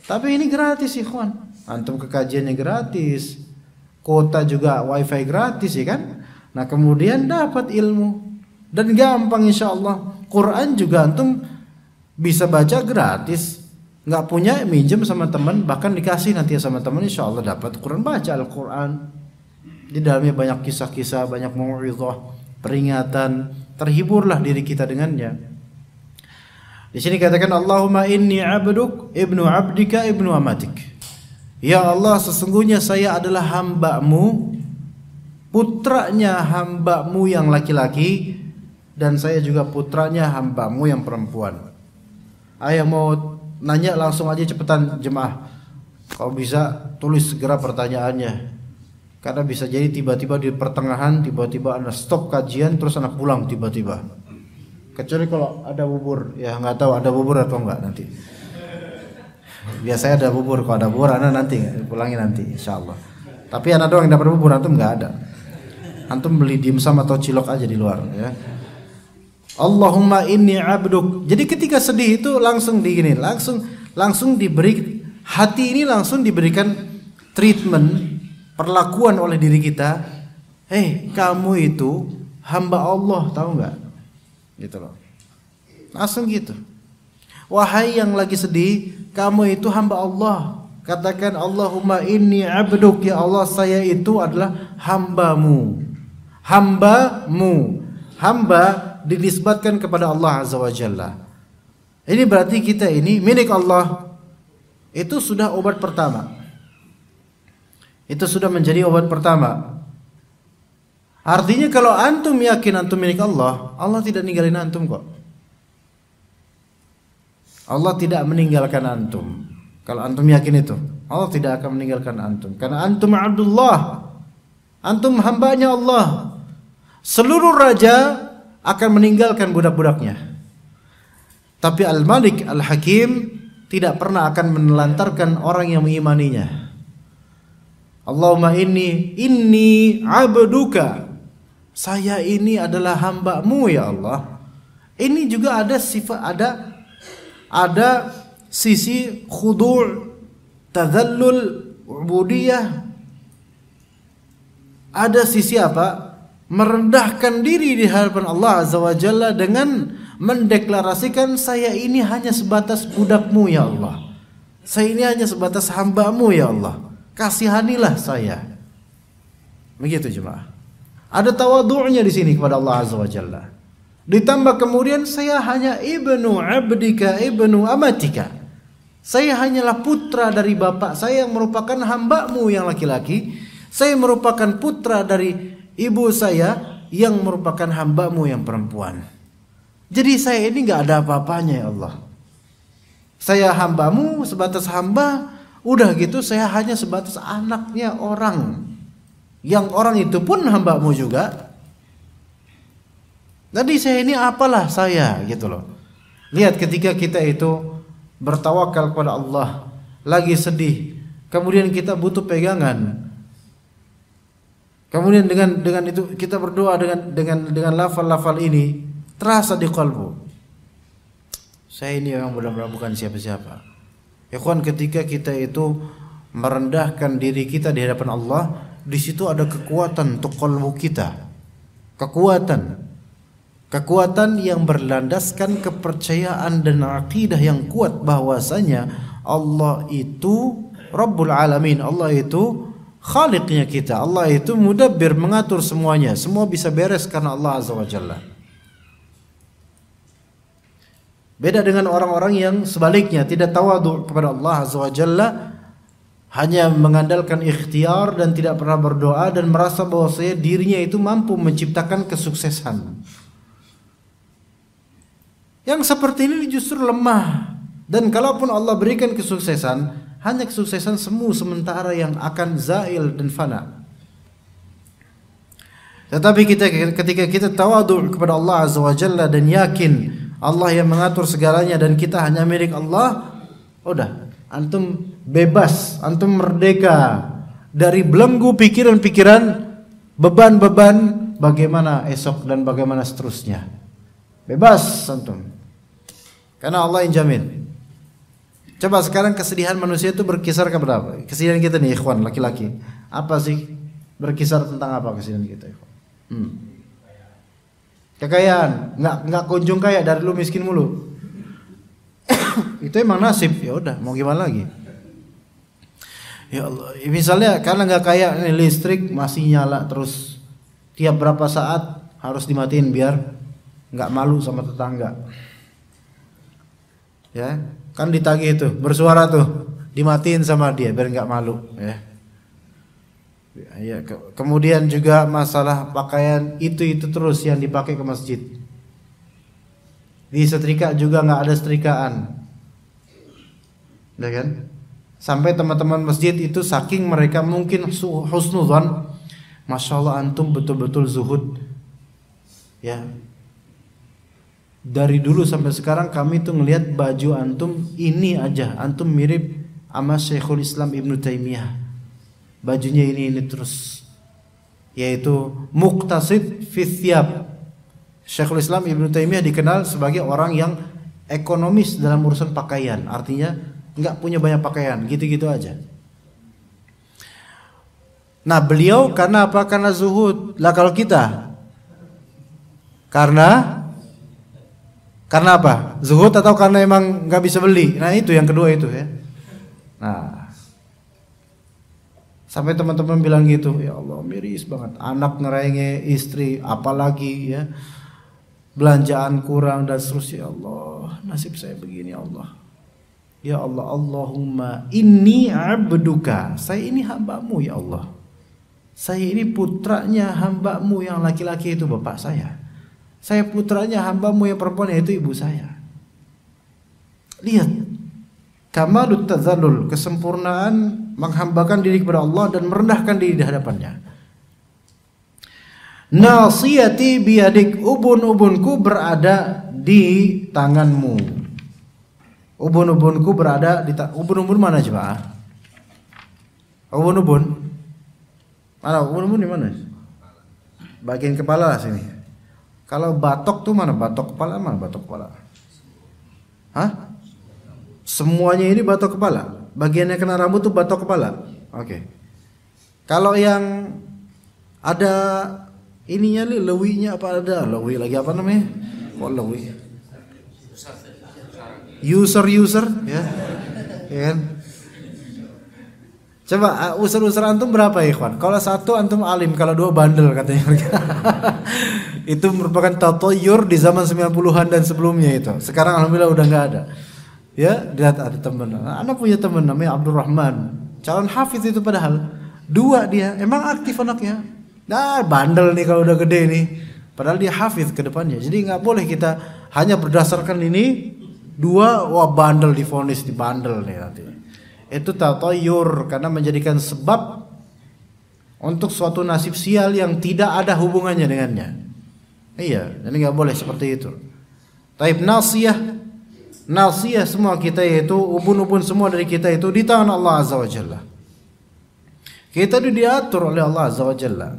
Tapi ini gratis ikhwan. Antum ke kajiannya gratis. Kuota juga wifi gratis ya kan? Nah kemudian dapat ilmu. Dan gampang insya Allah. Quran juga antum bisa baca gratis. Nggak punya minjem sama teman, bahkan dikasih nanti sama teman, insya Allah dapat Quran, baca Al-Quran. Di dalamnya banyak kisah-kisah, banyak mau'izah, peringatan, terhiburlah diri kita dengannya. Di sini katakan Allahumma inni abduk ibnu abdika ibnu amatik. Ya Allah, sesungguhnya saya adalah hamba-Mu, putranya hamba-Mu yang laki-laki, dan saya juga putranya hamba-Mu yang perempuan. Ayah mau nanya langsung aja cepetan jemaah. Kalau bisa tulis segera pertanyaannya. Karena bisa jadi tiba-tiba di pertengahan tiba-tiba Anda stop kajian terus Anda pulang tiba-tiba. Kecuali kalau ada bubur, ya nggak tahu ada bubur atau enggak nanti. Biasanya ada bubur, kalau ada bubur Anda nanti pulangin nanti insyaallah. Tapi Anda doang yang dapat bubur, antum nggak ada. Antum beli dimsum atau cilok aja di luar ya. Allahumma inni abduk. Jadi ketika sedih itu langsung digini, langsung diberi, hati ini langsung diberikan treatment, perlakuan oleh diri kita. Hei, kamu itu hamba Allah, tahu nggak? Gitu loh. Langsung gitu. Wahai yang lagi sedih, kamu itu hamba Allah. Katakan Allahumma inni abduk, ya Allah saya itu adalah hamba-Mu. Hamba-Mu. Hamba dinisbatkan kepada Allah Azza wa Jalla. Ini berarti kita ini milik Allah. Itu sudah obat pertama. Itu sudah menjadi obat pertama. Artinya kalau antum yakin antum milik Allah, Allah tidak ninggalin antum kok. Allah tidak meninggalkan antum. Kalau antum yakin itu, Allah tidak akan meninggalkan antum. Karena antum Abdullah. Antum hambanya Allah. Seluruh raja akan meninggalkan budak-budaknya. Tapi Al-Malik Al-Hakim tidak pernah akan menelantarkan orang yang mengimaninya. Allahumma inni abduka. Saya ini adalah hamba-Mu ya Allah. Ini juga ada sifat, ada sisi khudu', tadhallul, ubudiyah. Ada sisi apa? Merendahkan diri di hadapan Allah Azza wa Jalla dengan mendeklarasikan saya ini hanya sebatas budak-Mu ya Allah. Saya ini hanya sebatas hamba-Mu ya Allah. Kasihanilah saya. Begitu jemaah. Ada tawadhu'nya di sini kepada Allah Azza wa Jalla. Ditambah kemudian saya hanya ibnu abdika ibnu amatika. Saya hanyalah putra dari bapak saya yang merupakan hamba-Mu yang laki-laki. Saya merupakan putra dari ibu saya yang merupakan hamba-Mu yang perempuan. Jadi saya ini gak ada apa-apanya ya Allah. Saya hamba-Mu, sebatas hamba. Udah gitu saya hanya sebatas anaknya orang. Yang orang itu pun hamba-Mu juga. Jadi saya ini apalah saya gitu loh. Lihat ketika kita itu bertawakal kepada Allah, lagi sedih, kemudian kita butuh pegangan. Kemudian dengan itu kita berdoa dengan lafal-lafal ini terasa di kalbu. Saya ini yang benar-benar bukan siapa-siapa. Ikhwan, ketika kita itu merendahkan diri kita di hadapan Allah, di situ ada kekuatan untuk kalbu kita. Kekuatan yang berlandaskan kepercayaan dan akidah yang kuat bahwasanya Allah itu Rabbul Alamin, Allah itu Khaliqnya kita, Allah itu mudabbir, mengatur semuanya. Semua bisa beres karena Allah Azza wa Jalla. Beda dengan orang-orang yang sebaliknya tidak tawadhu kepada Allah Azza wa Jalla, hanya mengandalkan ikhtiar dan tidak pernah berdoa dan merasa bahwa dirinya itu mampu menciptakan kesuksesan. Yang seperti ini justru lemah. Dan kalaupun Allah berikan kesuksesan, hanya kesuksesan semu sementara yang akan zail dan fana. Tetapi ketika kita tawadhu kepada Allah Azza wa Jalla dan yakin Allah yang mengatur segalanya dan kita hanya milik Allah, udah, antum bebas, antum merdeka dari belenggu pikiran-pikiran, beban-beban bagaimana esok dan bagaimana seterusnya. Bebas antum. Karena Allah yang jamin. Coba sekarang kesedihan manusia itu berkisar kepada apa? Kesedihan kita nih ikhwan laki-laki. Apa sih? Berkisar tentang apa kesedihan kita ikhwan? Kekayaan, nggak kunjung kaya, dari lu miskin mulu. Itu emang nasib, ya udah, mau gimana lagi? Ya Allah, misalnya karena nggak kaya, nih listrik masih nyala terus, tiap berapa saat harus dimatiin biar nggak malu sama tetangga. Ya, kan ditagih itu, bersuara tuh, dimatiin sama dia biar nggak malu. Ya, kemudian juga masalah pakaian itu terus yang dipakai ke masjid. Di setrika juga nggak ada setrikaan, ya kan? Sampai teman-teman masjid itu saking mereka mungkin husnudzan, masya Allah antum betul-betul zuhud. Ya, dari dulu sampai sekarang kami tuh ngelihat baju antum ini aja, antum mirip sama Syekhul Islam Ibnu Taimiyah. Bajunya ini terus, yaitu muqtasid fi thiyab. Syekhul Islam Ibnu Taimiyah dikenal sebagai orang yang ekonomis dalam urusan pakaian, artinya nggak punya banyak pakaian, gitu-gitu aja. Nah beliau karena apa? Karena zuhud. Lah kalau kita karena apa? Zuhud atau karena emang nggak bisa beli? Nah itu yang kedua itu ya. Nah sampai teman-teman bilang gitu, ya Allah miris banget, anak ngerenge istri, apalagi ya belanjaan kurang dan seterusnya. Ya Allah, nasib saya begini ya Allah. Ya Allah, Allahumma inni abduka, saya ini hambamu ya Allah. Saya ini putranya hambamu yang laki-laki itu bapak saya. Saya putranya hambamu yang perempuan yaitu ibu saya. Lihat kamalut tadzallul, kesempurnaan menghambakan diri kepada Allah dan merendahkan diri di hadapannya. Nasiyati biyadik, ubun-ubunku berada di tanganmu. Ubun-ubunku berada di ubun-ubun mana coba? Ubun-ubun mana? Ubun-ubun di mana? Bagian kepala lah sini. Kalau batok tuh mana? Batok kepala mana? Batok kepala? Hah? Semuanya ini batok kepala. Bagian yang kena rambut tuh batok kepala. Oke. Kalau yang ada ininya nih, lewinya apa ada? Lewi lagi apa namanya? Kok lewi? User ya. Ya kan? Coba user antum berapa ya, ikhwan? Kalau satu antum alim, kalau dua bandel katanya mereka. Itu merupakan tatoyur di zaman 90-an dan sebelumnya itu. Sekarang alhamdulillah udah enggak ada. Ya, lihat ada teman. Anak punya teman namanya Abdurrahman. Calon hafiz itu padahal. Dua dia, emang aktif anaknya. Nah, bandel nih kalau udah gede nih. Padahal dia hafiz ke depannya. Jadi enggak boleh kita hanya berdasarkan ini dua, wah bandel divonis di bandel nih nanti. Itu tatoyur karena menjadikan sebab untuk suatu nasib sial yang tidak ada hubungannya dengannya. Iya, jadi enggak boleh seperti itu. Taib nasiyah semua kita yaitu ubun-ubun semua dari kita itu di tangan Allah Azza wa Jalla. Kita itu diatur oleh Allah Azza wa Jalla.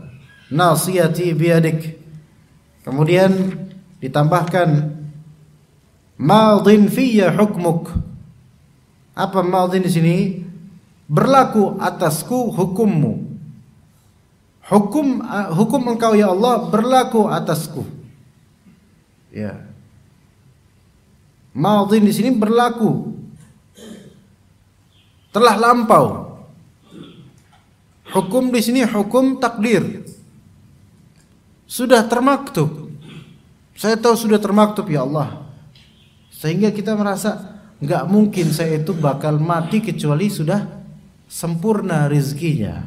Nasiyati biyadik. Kemudian ditambahkan madin fiyya hukmuk. Apa madin di sini? Berlaku atasku hukummu. Hukum engkau ya Allah berlaku atasku. Ya. Madin di sini berlaku, telah lampau. Hukum di sini hukum takdir, sudah termaktub. Saya tahu sudah termaktub ya Allah, sehingga kita merasa nggak mungkin saya itu bakal mati kecuali sudah sempurna rezekinya.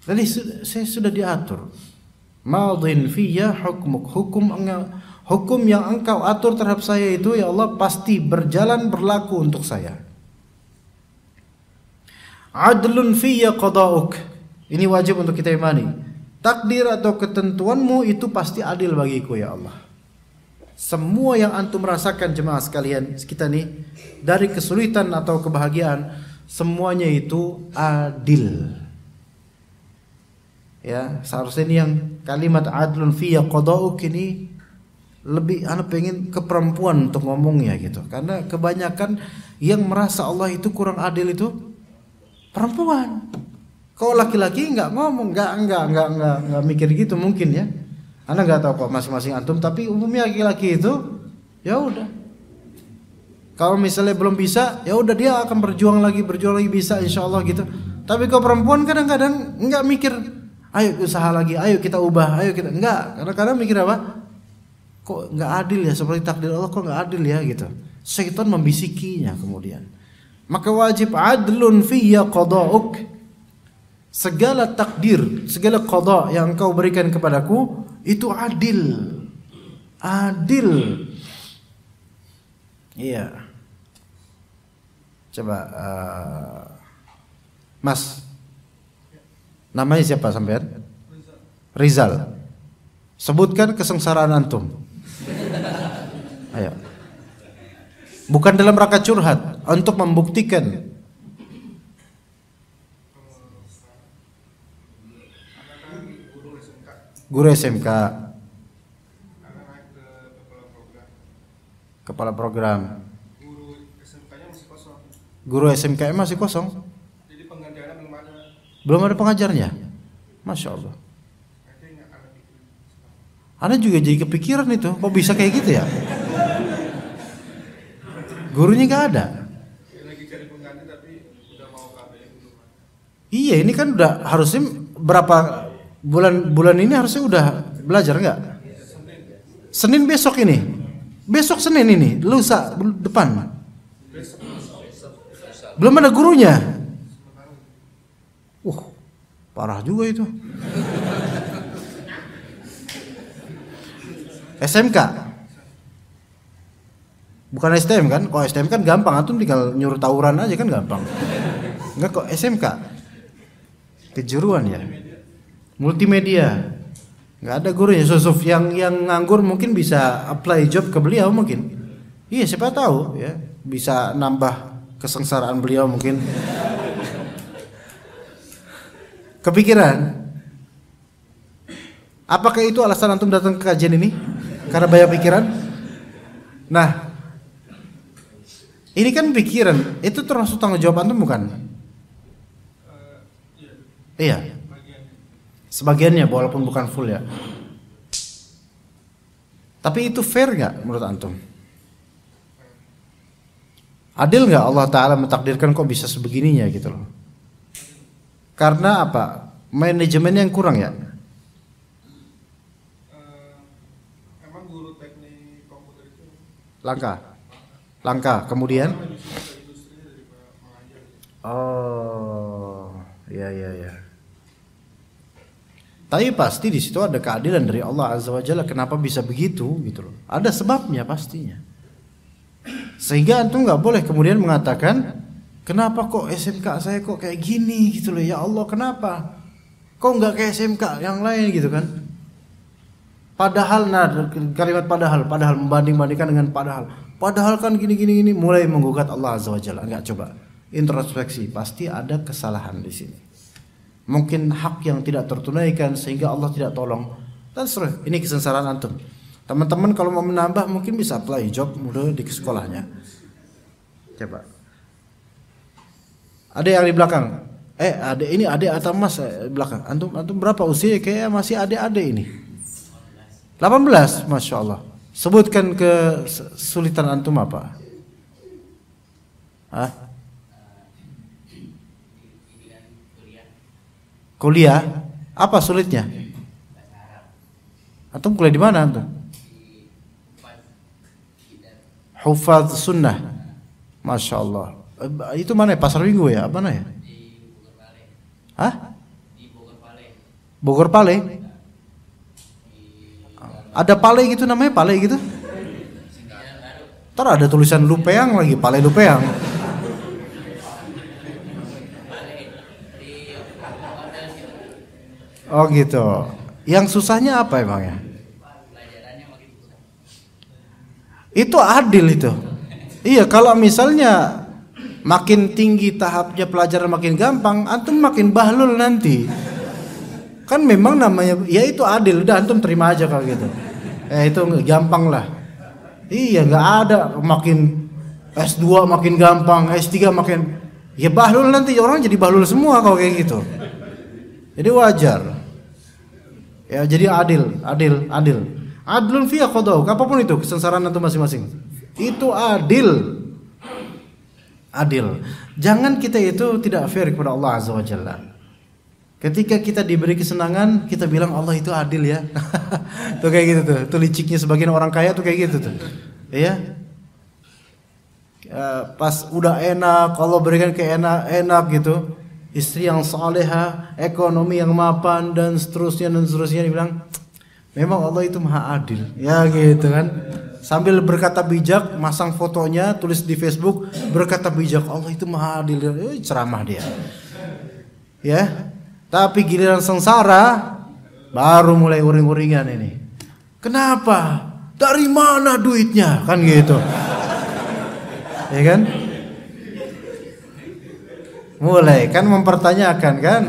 Jadi saya sudah diatur. Madin fiyya hukmuk, hukum yang engkau atur terhadap saya itu ya Allah pasti berjalan berlaku untuk saya. Adlun fiyya qada'uk, ini wajib untuk kita imani. takdir atau ketentuanmu itu pasti adil bagiku ya Allah. Semua yang antum rasakan jemaah sekalian kita nih, dari kesulitan atau kebahagiaan, semuanya itu adil. Ya, seharusnya ini yang kalimat adlun fiyya qada'uk ini lebih pengen ke perempuan untuk ngomongnya gitu. Karena kebanyakan yang merasa Allah itu kurang adil itu perempuan. Kalau laki-laki nggak ngomong, nggak mikir gitu mungkin ya. Anda nggak tahu kok masing-masing antum, tapi umumnya laki-laki itu ya udah. Kalau misalnya belum bisa, ya udah dia akan berjuang lagi bisa insya Allah gitu. Tapi kalau perempuan kadang-kadang nggak mikir, ayo usaha lagi, ayo kita ubah, ayo kita nggak. Kadang-kadang mikir apa? Kok nggak adil ya, seperti takdir Allah kok nggak adil ya gitu. Syaitan membisikinya kemudian. Maka wajib adlun fiyya qada'uk. Segala takdir, segala qada yang engkau berikan kepadaku itu adil. Adil. Iya. Coba Mas, namanya siapa sampean? Rizal. Sebutkan kesengsaraan antum. Ayo. Bukan dalam rangka curhat, untuk membuktikan. Guru SMK. Kepala program. Guru SMK-nya masih kosong. Guru SMK masih kosong. Jadi pengajarnya belum ada. Belum ada pengajarnya. Masya Allah. Anda juga jadi kepikiran itu, kok bisa kayak gitu ya? Gurunya nggak ada. Lagi cari pengganti tapi udah mau KBM belum. Iya, ini kan udah harusnya berapa bulan ini harusnya udah belajar nggak? Senin besok ini, besok Senin ini, lusa depan. Belum ada gurunya. Parah juga itu. SMK. Bukan STM kan? Kalau STM kan gampang, antum tinggal nyuruh tawuran aja kan gampang. Enggak kok SMK. Kejuruan ya. Multimedia. Enggak ada gurunya. Yusuf yang nganggur mungkin bisa apply job ke beliau mungkin. Iya, siapa tahu ya, bisa nambah kesengsaraan beliau mungkin. Kepikiran? Apakah itu alasan antum datang ke kajian ini? Karena banyak pikiran? Nah, ini kan pikiran, itu termasuk tanggung jawab antum bukan? Iya. Sebagiannya walaupun bukan full ya. Tapi itu fair gak menurut antum? Adil gak Allah Ta'ala mentakdirkan kok bisa sebegininya gitu loh? Karena apa? Manajemennya yang kurang ya? Emang guru teknik komputer itu Langka. Kemudian? Oh, ya. Tapi pasti di situ ada keadilan dari Allah Azza wa Jalla. Kenapa bisa begitu gitu loh? Ada sebabnya pastinya. Sehingga antum nggak boleh kemudian mengatakan, kenapa kok SMK saya kok kayak gini gitu loh, ya Allah kenapa? Kok nggak kayak SMK yang lain gitu kan? Padahal, kalimat padahal membanding-bandingkan dengan padahal kan gini mulai menggugat Allah Azza wa Jalla. Enggak, coba introspeksi, pasti ada kesalahan di sini. Mungkin hak yang tidak tertunaikan sehingga Allah tidak tolong. Dan ini kesengsaraan antum. Teman-teman kalau mau menambah mungkin bisa apply job mudah di sekolahnya. Coba. Ada yang di belakang. Adik atau mas di belakang. Antum berapa usia? Kayak masih adik-adik ini. 18, Masya Allah. Sebutkan kesulitan antum apa? Kuliah? Apa sulitnya? Antum kuliah di mana antum? Hufadz sunnah. Masya Allah. Itu mana ya? Pasar Minggu ya? Mana ya? Di Bogor Pale. Ada Pale gitu namanya, Pale gitu? Ntar ada tulisan Lupeang lagi, Pale Lupeang. Oh gitu. Yang susahnya apa emangnya? Itu adil itu. Iya, kalau misalnya makin tinggi tahapnya pelajaran makin gampang, antum makin bahlul nanti. Kan memang namanya, ya itu adil, udah antum terima aja kalau gitu. Itu gampang lah. Iya, nggak ada makin S2 makin gampang, S3 makin, ya bahlul nanti orang jadi bahlul semua kalau kayak gitu. Jadi wajar. Ya jadi adil. Adlun fiya qadau, apapun itu kesengsaraan antum masing-masing. Itu adil. Jangan kita itu tidak fair kepada Allah Azza wa Jalla. Ketika kita diberi kesenangan, kita bilang Allah itu adil ya. Tuh kayak gitu tuh. Tuh liciknya sebagian orang kaya tuh kayak gitu tuh. Iya. Pas udah enak, kalau berikan enak gitu, istri yang salehah, ekonomi yang mapan dan seterusnya dibilang, memang Allah itu maha adil. Ya gitu kan. Sambil berkata bijak, masang fotonya, tulis di Facebook, berkata bijak, Allah itu maha adil. Ceramah dia. Ya. Tapi giliran sengsara baru mulai uring-uringan ini. Kenapa? Dari mana duitnya? Kan gitu. Ya kan? Mulai kan mempertanyakan kan?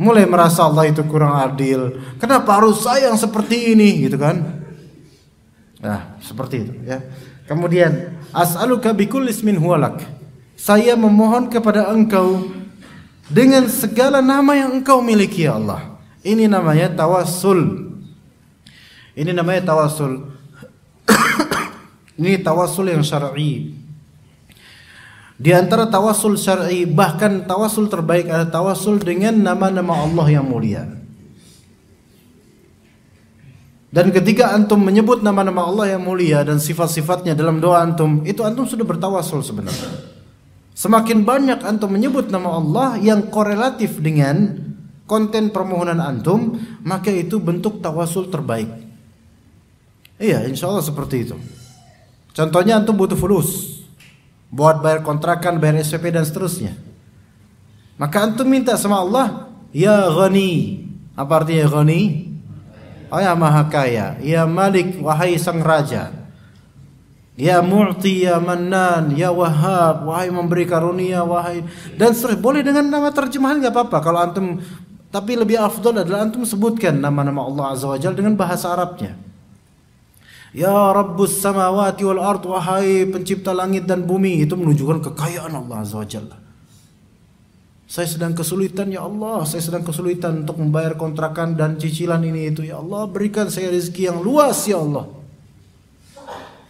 Mulai merasa Allah itu kurang adil. Kenapa harus saya yang seperti ini gitu kan? Nah, seperti itu ya. Kemudian as'aluka bikulli ismin huwalak. Saya memohon kepada Engkau dengan segala nama yang Engkau miliki ya Allah. Ini namanya tawassul. Ini tawassul yang syar'i. Di antara tawassul syar'i, bahkan tawassul terbaik adalah tawassul dengan nama-nama Allah yang mulia. Dan ketika antum menyebut nama-nama Allah yang mulia dan sifat-sifatnya dalam doa antum, itu antum sudah bertawassul sebenarnya. Semakin banyak antum menyebut nama Allah yang korelatif dengan konten permohonan antum, maka itu bentuk tawassul terbaik. Iya, insya Allah seperti itu. Contohnya antum butuh fulus buat bayar kontrakan, bayar SPP dan seterusnya. Maka antum minta sama Allah, ya Ghani. Apa artinya Ghani? Oh ya Maha Kaya, ya Malik, wahai Sang Raja. Ya Mu'ti, ya Mannan, ya Wahhab, wahai memberi karunia, wahai, dan seterusnya. Boleh dengan nama terjemahan nggak apa-apa kalau antum, tapi lebih afdal adalah antum sebutkan nama-nama Allah Azza wa Jalla dengan bahasa Arabnya. Ya Rabbus samawati wal ard, wahai pencipta langit dan bumi. Itu menunjukkan kekayaan Allah Azza wa Jalla. Saya sedang kesulitan ya Allah, saya sedang kesulitan untuk membayar kontrakan dan cicilan ini itu. Ya Allah, berikan saya rezeki yang luas ya Allah.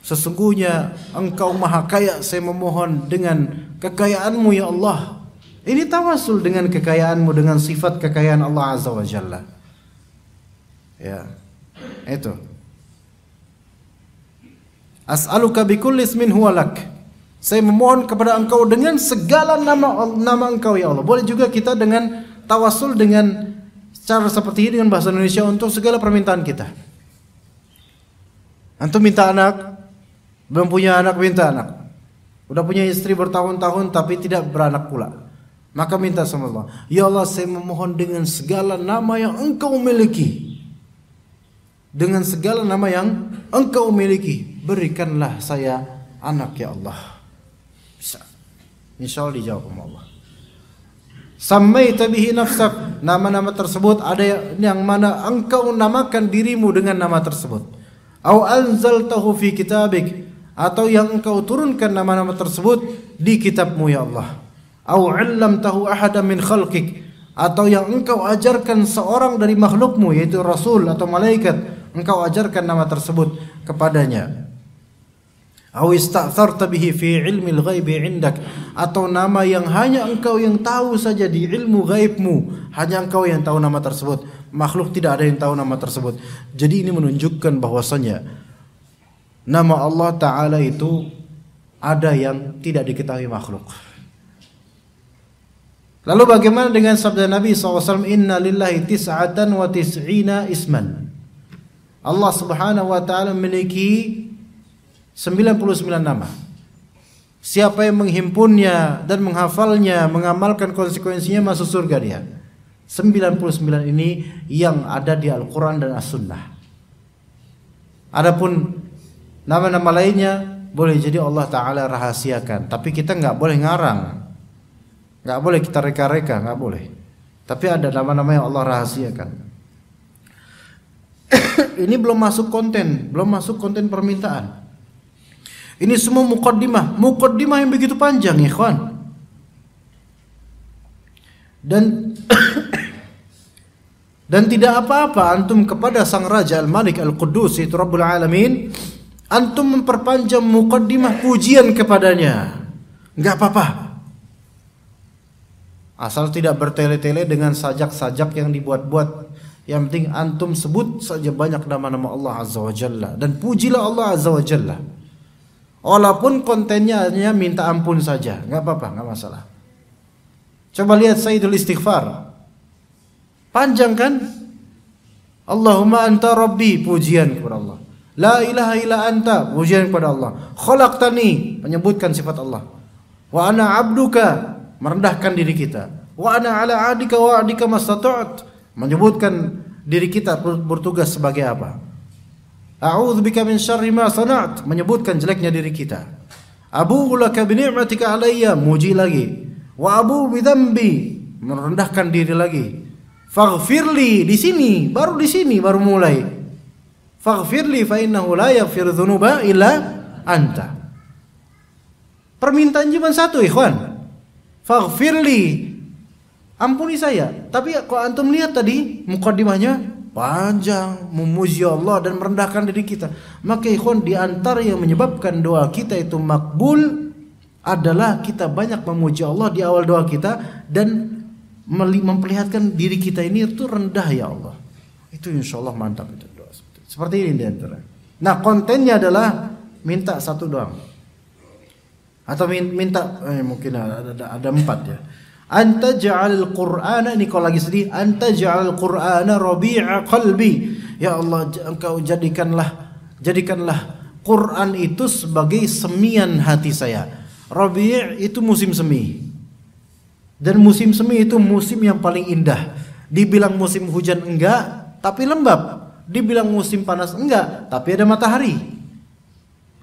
Sesungguhnya Engkau maha kaya, saya memohon dengan kekayaanmu ya Allah. Ini tawassul dengan kekayaanmu, dengan sifat kekayaan Allah Azza wa Jalla. Ya, itu. As'aluka bikulli ismin huwalak. Saya memohon kepada Engkau dengan segala nama Engkau ya Allah. Boleh juga kita dengan tawassul dengan cara seperti ini dengan bahasa Indonesia untuk segala permintaan kita. Antum minta anak, belum punya anak, minta anak. Udah punya istri bertahun-tahun tapi tidak beranak pula. Maka minta sama Allah, ya Allah, saya memohon dengan segala nama yang Engkau miliki. Dengan segala nama yang Engkau miliki, berikanlah saya anak ya Allah. Bisa. Insyaallah dijawab sama Allah. Sammaita bihi nafsak. Nama-nama tersebut ada yang mana Engkau namakan dirimu dengan nama tersebut. Au anzaltahu fi kitabik, atau yang Engkau turunkan nama-nama tersebut di kitabmu ya Allah. Au 'allamtahu ahadan min khalqik, atau yang Engkau ajarkan seorang dari makhlukmu yaitu rasul atau malaikat, Engkau ajarkan nama tersebut kepadanya. Au ista'tharta bihi fi ilmil ghaibi 'indak, atau nama yang hanya Engkau yang tahu saja di ilmu gaibmu, hanya Engkau yang tahu nama tersebut, makhluk tidak ada yang tahu nama tersebut. Jadi ini menunjukkan bahwasanya nama Allah Ta'ala itu ada yang tidak diketahui makhluk. Lalu bagaimana dengan sabda Nabi SAW, Inna lillahi tis'atan wa tis'ina isman. Allah Subhanahu wa Ta'ala memiliki 99 nama. Siapa yang menghimpunnya dan menghafalnya, mengamalkan konsekuensinya, masuk surga dia. 99 ini yang ada di Al-Quran dan As-Sunnah. Adapun nama-nama lainnya boleh jadi Allah Ta'ala rahasiakan, tapi kita nggak boleh ngarang, nggak boleh kita reka-reka, nggak boleh. Tapi ada nama-nama yang Allah rahasiakan. Ini belum masuk konten permintaan. Ini semua muqaddimah yang begitu panjang, ikhwan. Dan tidak apa-apa antum kepada Sang Raja Al-Malik Al-Quddus, itu Rabbul Alamin, antum memperpanjang muqaddimah pujian kepadanya. Enggak apa-apa. Asal tidak bertele-tele dengan sajak-sajak yang dibuat-buat. Yang penting antum sebut saja banyak nama-nama Allah Azza wa Jalla dan pujilah Allah Azza wa Jalla. Walaupun kontennya hanya minta ampun saja, enggak apa-apa, enggak masalah. Coba lihat Sayyidul Istighfar. Panjang kan? Allahumma anta rabbi, pujian kepada Allah. La ilaha illa anta, pujian kepada Allah. Khalaqtani, menyebutkan sifat Allah. Wa ana abduka, merendahkan diri kita. Wa ana ala adika wa adika mastata'at, menyebutkan diri kita bertugas sebagai apa. A'udzubika min syarri ma sana'at, menyebutkan jeleknya diri kita. Abu'u laka bi ni'matika alayya, muji lagi. Wa abu bidambi, merendahkan diri lagi. Faghfirli, di sini baru mulai. Faghfirli fa innahu la yaghfiru dzunuba illa anta. Permintaan cuma satu, ikhwan. Faghfirli, ampuni saya. Tapi kalau antum lihat tadi muqaddimahnya panjang, memuji Allah dan merendahkan diri kita. Maka ikhwan, di antara yang menyebabkan doa kita itu makbul adalah kita banyak memuji Allah di awal doa kita dan memperlihatkan diri kita ini itu rendah, ya Allah. Itu insyaallah mantap itu doa seperti ini di antara. Nah, kontennya adalah minta satu doang. Atau minta mungkin ada 4 ya. Anta ja'al Qur'ana, ini kalau lagi sedih, anta ja'al Qur'ana rabi'a qalbi. Ya Allah, engkau jadikanlah Quran itu sebagai semian hati saya. Rabi' itu musim semi. Dan musim semi itu musim yang paling indah. Dibilang musim hujan enggak, tapi lembab. Dibilang musim panas enggak, tapi ada matahari.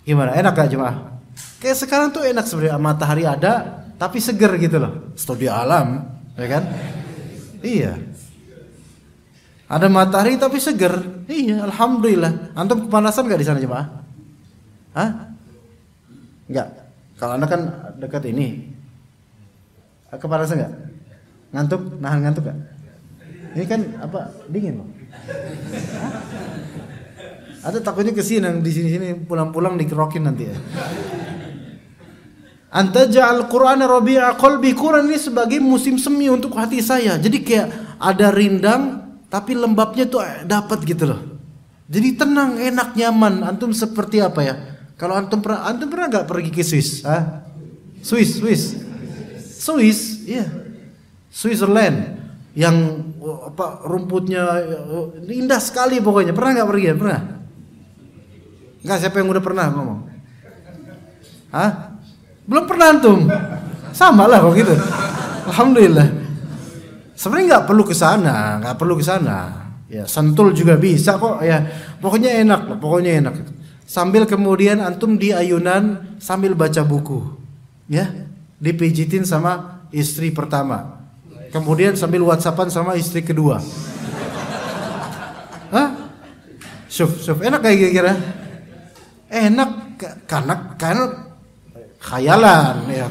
Gimana? Enak gak jemaah? Kayak sekarang tuh enak sebenarnya, matahari ada, tapi seger gitu loh. Studi alam, ya kan? Iya. Ada matahari tapi seger. Iya, alhamdulillah. Antum kepanasan enggak di sana jemaah? Hah? Enggak. Kalau Anda kan dekat ini, kepanasan nggak? Ngantuk? Nahan ngantuk nggak? Ini kan apa? Dingin loh. Atau takutnya kesini di sini pulang-pulang dikerokin nanti ya. Anta ja'al Qur'ana rabi'a qalbi, Quran ini sebagai musim semi untuk hati saya. Jadi kayak ada rindang tapi lembabnya tuh dapat gitu loh. Jadi tenang, enak, nyaman. Antum seperti apa ya? Kalau antum pernah nggak pergi ke Swiss? Hah? Swiss, iya. Switzerland yang apa rumputnya indah sekali pokoknya. Pernah nggak pergi? Pernah? Nggak, siapa yang udah pernah ngomong? Hah? Belum pernah antum? Sama lah kok gitu. Alhamdulillah. Sebenarnya nggak perlu ke sana. Ya, Sentul juga bisa kok. Ya, pokoknya enak. Sambil kemudian antum di ayunan sambil baca buku, ya, dipijitin sama istri pertama, kemudian sambil WhatsAppan sama istri kedua. Hah? Syuf, enak kayak kira-kira? Enak karena khayalan, ya.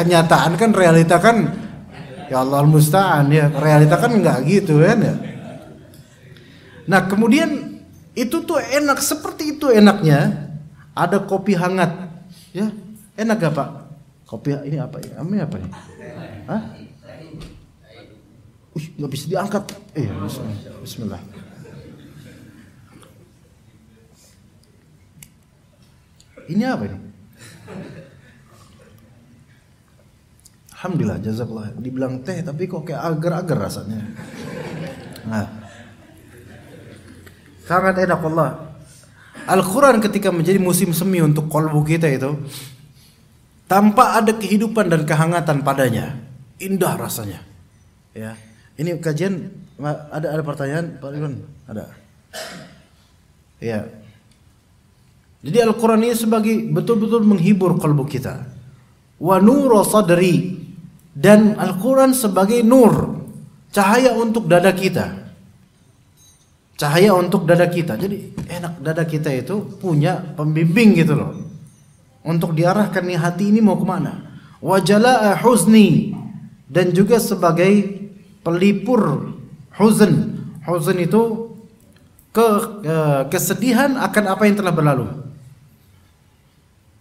Kenyataan kan, realita kan, ya Allah al-musta'an, ya, realita kan nggak gitu kan ya. Nah kemudian itu tuh enak, seperti itu enaknya ada kopi hangat, ya, enak gak Pak? Kopi ini apa ya? Ini apa nih? Hah? Nggak bisa diangkat. Bismillah. Ini apa ini? Alhamdulillah, jazakallah. Dibilang teh tapi kok kayak agar-agar rasanya. Nah, sangat enak Allah. Al-Quran ketika menjadi musim semi untuk kolbu kita itu, tanpa ada kehidupan dan kehangatan padanya, indah rasanya. Ya, Ini kajian ada pertanyaan Pak Ridwan? Ada. Ya. Jadi Al-Quran ini sebagai betul-betul menghibur kalbu kita. Wa nuru sadri, dan Al-Quran sebagai nur, cahaya untuk dada kita. Cahaya untuk dada kita. Jadi enak dada kita itu punya pembimbing gitu loh, untuk diarahkan nih hati ini mau kemana. Wa jalaa huzni, dan juga sebagai pelipur huzn. Huzn itu kesedihan akan apa yang telah berlalu.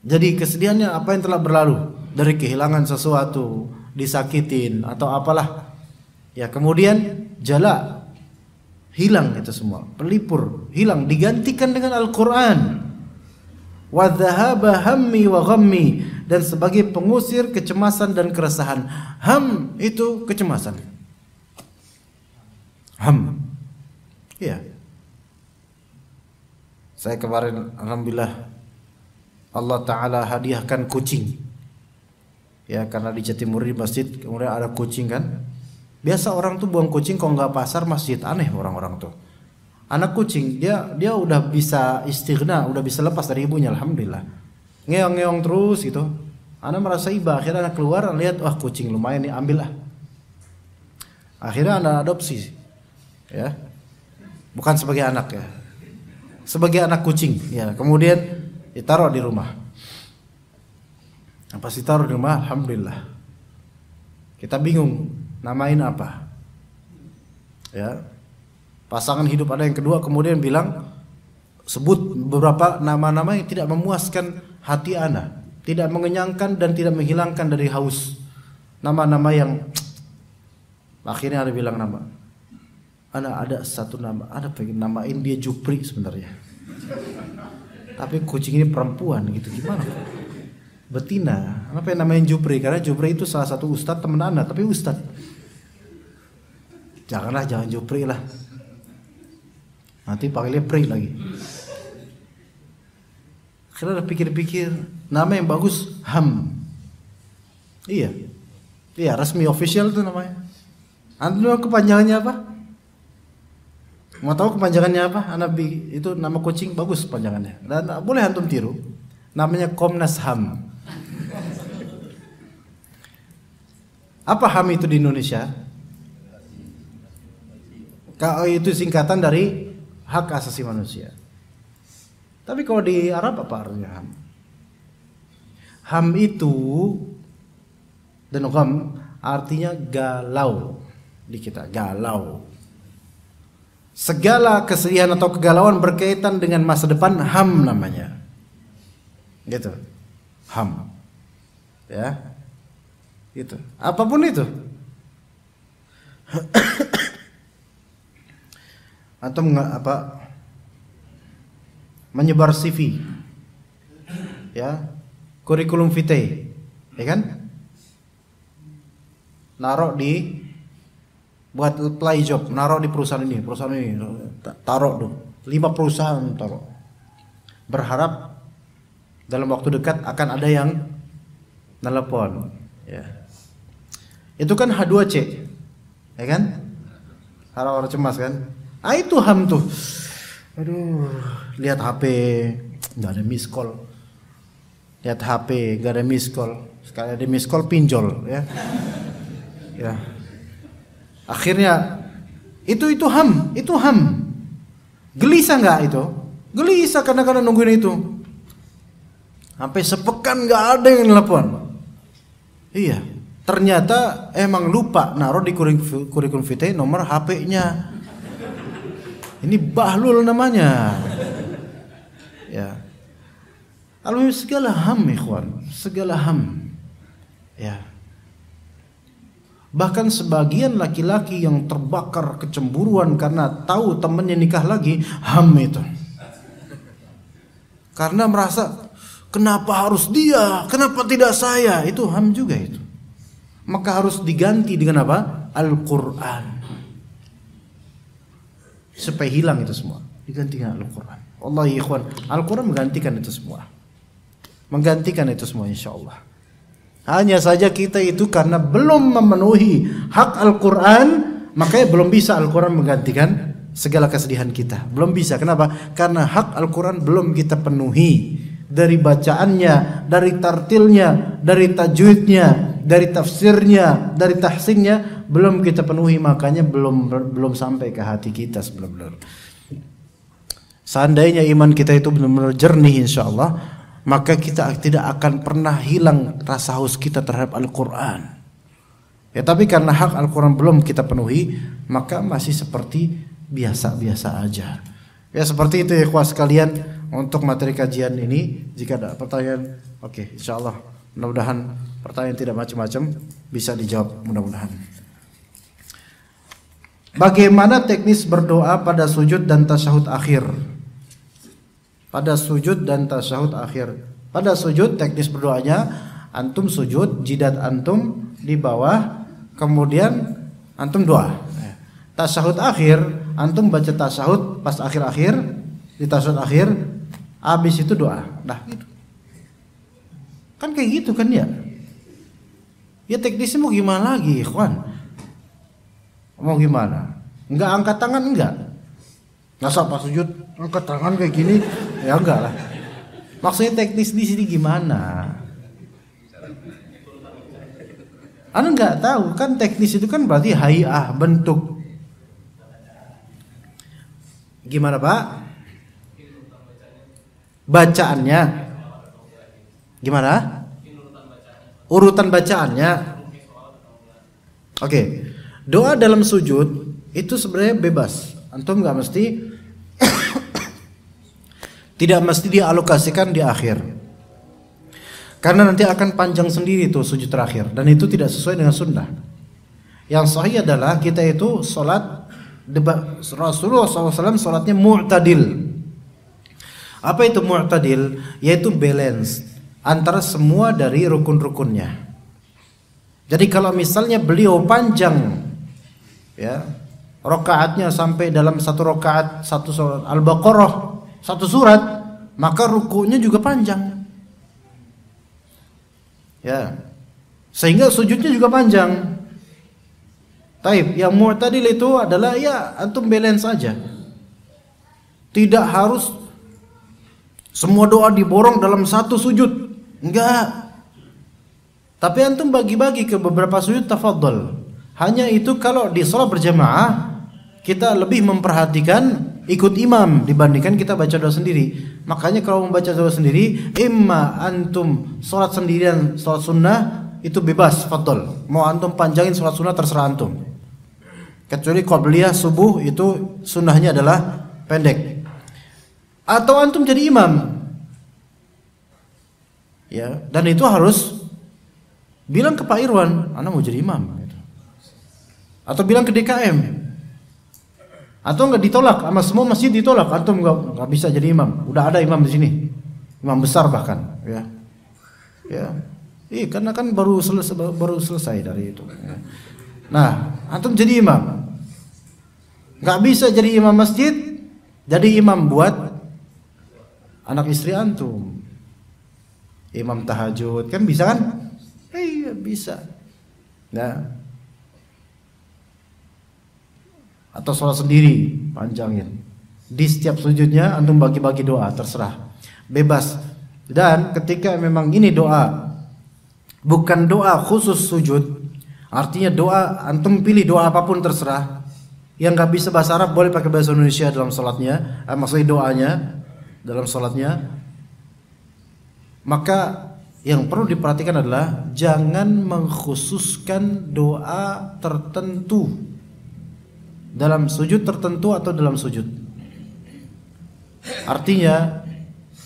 Jadi kesedihannya apa yang telah berlalu, dari kehilangan sesuatu, disakitin atau apalah. Ya, kemudian jala, hilang itu semua, pelipur, hilang, digantikan dengan Al-Quran. Wa dhahaba hammi wa ghammi, dan sebagai pengusir kecemasan dan keresahan. Ham itu kecemasan. Ham. Iya. Saya kemarin alhamdulillah Allah Ta'ala hadiahkan kucing. Ya, karena di Jatimur di masjid kemudian ada kucing kan. Biasa orang tuh buang kucing kalau nggak pasar masjid, aneh orang-orang tuh. Anak kucing dia udah bisa istighna, udah bisa lepas dari ibunya, alhamdulillah. Ngeong-ngeong terus gitu. Anak merasa iba, akhirnya anak keluar lihat, wah kucing lumayan nih, ambil lah. Akhirnya anak adopsi, ya, bukan sebagai anak ya, sebagai anak kucing, ya. Kemudian ditaruh di rumah. Pas ditaruh di rumah, alhamdulillah. Kita bingung namain apa, ya. Pasangan hidup ada yang kedua, kemudian bilang sebut beberapa nama-nama yang tidak memuaskan hati ana, tidak mengenyangkan dan tidak menghilangkan dari haus. Nama-nama yang akhirnya ada bilang nama. Ada satu nama, ada pengen namain dia Jupri sebenarnya. Tapi kucing ini perempuan gitu, gimana? Betina. Apa yang namain Jupri? Karena Jupri itu salah satu ustadz teman ana, tapi ustadz. Jangan Jupri lah. Nanti panggilnya Pri lagi. Akhirnya pikir-pikir, nama yang bagus Ham. Iya, resmi official itu namanya. Antum kepanjangannya apa? Mau tahu kepanjangannya apa? Itu nama kucing bagus panjangannya. Dan boleh antum tiru. Namanya Komnas HAM. Apa HAM itu di Indonesia? Itu singkatan dari hak asasi manusia. Tapi kalau di Arab apa artinya HAM? HAM itu dan gham artinya galau di kita, galau. Segala kesedihan atau kegalauan berkaitan dengan masa depan HAM namanya. Gitu. HAM. Ya. Gitu. Apapun itu. Atau menyebar CV, ya, kurikulum vitae, ya kan, buat apply job, naruh di perusahaan ini, taruh dong, 5 perusahaan taruh, berharap dalam waktu dekat akan ada yang telepon, ya, itu kan H2C, ya kan, orang-orang cemas kan. Itu HAM tuh. Aduh, lihat HP nggak ada miss call. Lihat HP nggak ada miss call. Sekali ada miss call pinjol, ya. Ya. Akhirnya itu HAM, itu HAM. Gelisah nggak itu? Gelisah kadang-kadang nungguin itu. Sampai sepekan nggak ada yang nelpon. Iya. Ternyata emang lupa naruh di kurikulum vitae nomor HP-nya. Ini Bahlul namanya. Ya. Alhamdulillah segala HAM, ikhwan, segala HAM. Ya. Bahkan sebagian laki-laki yang terbakar kecemburuan karena tahu temannya nikah lagi, HAM itu. Karena merasa kenapa harus dia, kenapa tidak saya? Itu HAM juga itu. Maka harus diganti dengan apa? Al-Quran. Supaya hilang itu semua, digantikan Al-Quran. Allah ya ikhwan, Al-Quran menggantikan itu semua, menggantikan itu semua insyaallah. Hanya saja kita itu karena belum memenuhi hak Al-Quran, makanya belum bisa Al-Quran menggantikan segala kesedihan kita. Belum bisa. Kenapa? Karena hak Al-Quran belum kita penuhi. Dari bacaannya, dari tartilnya, dari tajwidnya, dari tafsirnya, dari tahsinnya, belum kita penuhi, makanya belum sampai ke hati kita benar-benar. Seandainya iman kita itu benar-benar jernih insyaallah, maka kita tidak akan pernah hilang rasa haus kita terhadap Al-Quran. Ya, tapi karena hak Al-Quran belum kita penuhi, maka masih seperti biasa-biasa aja. Ya, seperti itu ya ikhwah sekalian. Untuk materi kajian ini, jika ada pertanyaan, oke, insyaallah mudah-mudahan pertanyaan tidak macam-macam bisa dijawab mudah-mudahan. Bagaimana teknis berdoa pada sujud dan tasyahud akhir? Pada sujud dan tasyahud akhir. Pada sujud teknis berdoanya, antum sujud, jidat antum di bawah, kemudian antum doa. Tasyahud akhir, antum baca tasyahud pas akhir-akhir, di tasyahud akhir, habis itu doa. Nah, gitu. Kan kayak gitu kan ya? Ya teknisnya mau gimana lagi, ikhwan? Mau gimana? Enggak angkat tangan enggak? Masa pas sujud angkat tangan kayak gini? Ya enggak lah. Maksudnya teknis di sini gimana? Anda enggak tahu kan teknis itu kan berarti hay'ah, bentuk. Gimana Pak? Bacaannya gimana? Urutan bacaannya. Oke. Doa dalam sujud itu sebenarnya bebas. Antum nggak mesti tidak mesti dialokasikan di akhir. Karena nanti akan panjang sendiri tuh sujud terakhir dan itu tidak sesuai dengan sunnah. Yang sahih adalah kita itu sholat Rasulullah SAW sholatnya mu'tadil. Apa itu mu'tadil? Yaitu balance antara semua dari rukun-rukunnya. Jadi kalau misalnya beliau panjang, ya, rakaatnya sampai dalam satu rakaat satu surat Al-Baqarah satu surat, maka rukunya juga panjang. Ya, sehingga sujudnya juga panjang. Taib, yang mu'tadil itu adalah ya antum balance saja. Tidak harus semua doa diborong dalam satu sujud. Enggak. Tapi antum bagi-bagi ke beberapa sujud tafadhol. Hanya itu kalau di sholat berjamaah kita lebih memperhatikan ikut imam dibandingkan kita baca doa sendiri. Makanya kalau membaca doa sendiri, imma antum sholat sendirian, sholat sunnah itu bebas, fadhol. Mau antum panjangin sholat sunnah terserah antum. Kecuali qabliyah subuh itu sunnahnya adalah pendek. Atau antum jadi imam, ya, dan itu harus bilang ke Pak Irwan, Anda mau jadi imam, atau bilang ke DKM, atau nggak ditolak, sama semua masjid ditolak, antum nggak bisa jadi imam, udah ada imam di sini, imam besar bahkan, ya, karena kan baru selesai dari itu. Ya. Nah, antum jadi imam, nggak bisa jadi imam masjid, jadi imam buat anak istri antum, imam tahajud, kan bisa kan? Iya bisa. Nah, atau sholat sendiri panjangin. Di setiap sujudnya antum bagi-bagi doa, terserah, bebas. Dan ketika memang ini doa bukan doa khusus sujud, artinya doa antum pilih doa apapun terserah. Yang nggak bisa bahasa Arab boleh pakai bahasa Indonesia dalam sholatnya, maksudnya doanya dalam sholatnya. Maka yang perlu diperhatikan adalah jangan mengkhususkan doa tertentu dalam sujud tertentu atau dalam sujud. Artinya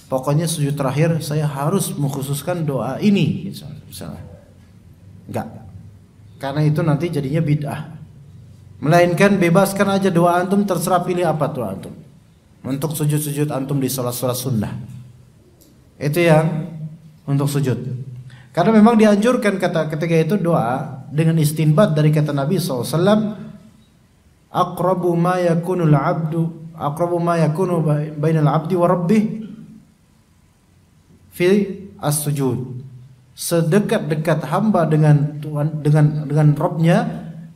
pokoknya sujud terakhir saya harus mengkhususkan doa ini misalnya. Enggak. Karena itu nanti jadinya bid'ah. Melainkan bebaskan aja doa antum, terserah pilih apa doa antum. Untuk sujud-sujud antum di sholat-sholat sunnah. Itu yang untuk sujud. Karena memang dianjurkan kata ketika itu doa dengan istinbat dari kata Nabi SAW, aqrabu ma yakunu bainal abdi wa rabbih fi as-sujud. Sedekat-dekat hamba dengan Tuhan, dengan Rabbnya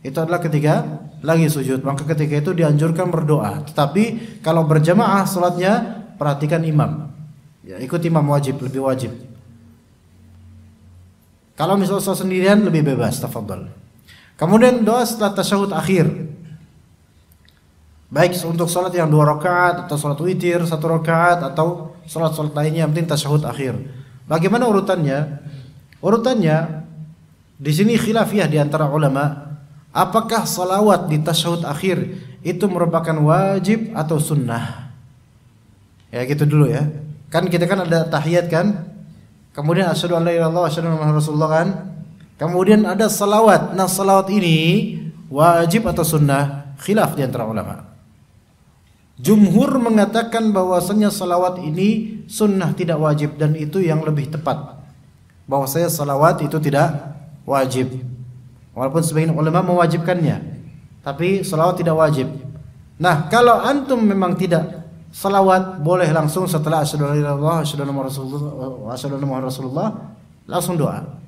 itu adalah ketika lagi sujud, maka ketika itu dianjurkan berdoa. Tetapi kalau berjamaah salatnya, perhatikan imam. Ya, ikut imam wajib, lebih wajib. Kalau misalnya salat sendirian lebih bebas, tafadhol. Kemudian doa setelah tasyahud akhir. Baik untuk salat yang 2 rakaat atau salat witir 1 rakaat atau salat-salat lainnya, yang penting tasyahud akhir. Bagaimana urutannya? Urutannya di sini khilafiyah di antara ulama. Apakah salawat di tasyahud akhir itu merupakan wajib atau sunnah? Ya gitu dulu ya. Kan kita kan ada tahiyat kan? Kemudian asyhadu an la ilaha illallah wa asyhadu anna muhammadar rasulullah kan? Kemudian ada salawat. Nah, salawat ini wajib atau sunnah? Khilaf di antara ulama. Jumhur mengatakan bahwasanya salawat ini sunnah, tidak wajib, dan itu yang lebih tepat. Bahwasanya salawat itu tidak wajib. Walaupun sebagian ulama mewajibkannya, tapi salawat tidak wajib. Nah, kalau antum memang tidak salawat, boleh langsung setelah asyhadu an la ilaha illallah wa asyhadu anna muhammadar rasulullah langsung doa.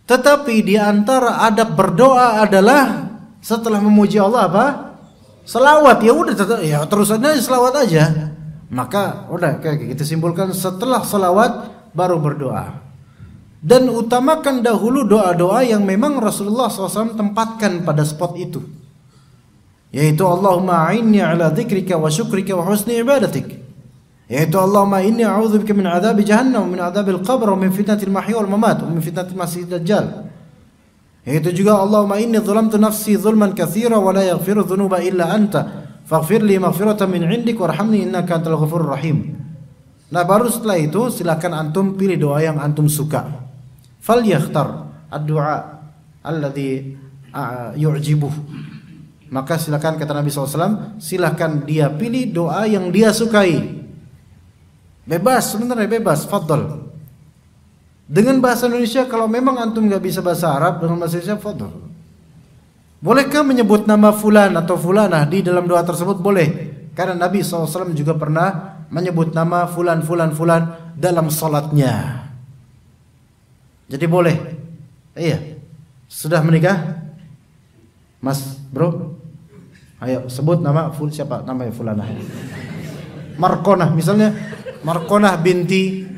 Tetapi di antara adab berdoa adalah setelah memuji Allah apa? Salawat. Ya udah, ya terus aja salawat aja. Maka udah kayak kita simpulkan, setelah salawat baru berdoa. Dan utamakan dahulu doa-doa yang memang Rasulullah SAW tempatkan pada spot itu, yaitu Allahumma a'inni ala dzikrika wa syukrika wa husni ibadatik, yaitu Allahumma inni a'udzubika min adzabi jahannam, min adzabil qabr, wa min fitnatil mahya wal mamat, wa min fitnatil masiihid dajjal. Yaitu juga Allahumma inni zalamtu nafsi zulman katsira wa la yaghfiru dzunuba illa anta faghfir li maghfiratan min 'indik warhamni innaka antal ghafurur rahim. Nah, baru setelah itu silakan antum pilih doa yang antum suka. Falyakhtar ad-du'a alladhi yu'jibuh. Maka silakan, kata Nabi SAW, silakan dia pilih doa yang dia sukai. Bebas, sebenarnya bebas, fadl. Dengan bahasa Indonesia, kalau memang antum nggak bisa bahasa Arab, dengan bahasa Indonesia fadl. Bolehkah menyebut nama fulan atau fulanah di dalam doa tersebut? Boleh. Karena Nabi SAW juga pernah menyebut nama fulan dalam salatnya. Jadi boleh. Iya. Sudah menikah? Mas, bro? Ayo sebut nama siapa namanya fulanah. Markonah misalnya, Markonah binti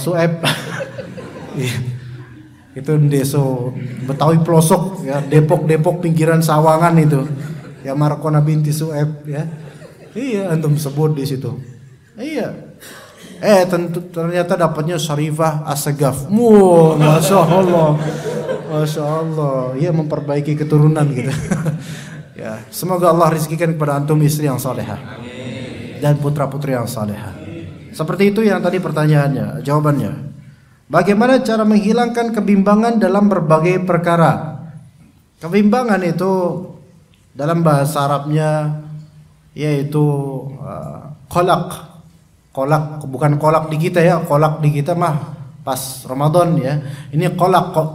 Sueb. Itu deso Betawi pelosok ya, Depok pinggiran Sawangan itu. Ya, Markonah binti Sueb ya. Iya, antum sebut di situ. Iya. Ternyata dapatnya Syarifah As-Sagaf. Wow, Masya Allah. Ia memperbaiki keturunan gitu. Ya, semoga Allah rizkikan kepada antum istri yang salehah dan putra-putri yang salehah. Seperti itu yang tadi pertanyaannya, jawabannya. Bagaimana cara menghilangkan kebimbangan dalam berbagai perkara? Kebimbangan itu dalam bahasa Arabnya yaitu kolak, bukan kolak di kita ya. Kolak di kita mah pas Ramadan ya. Ini kolak kok.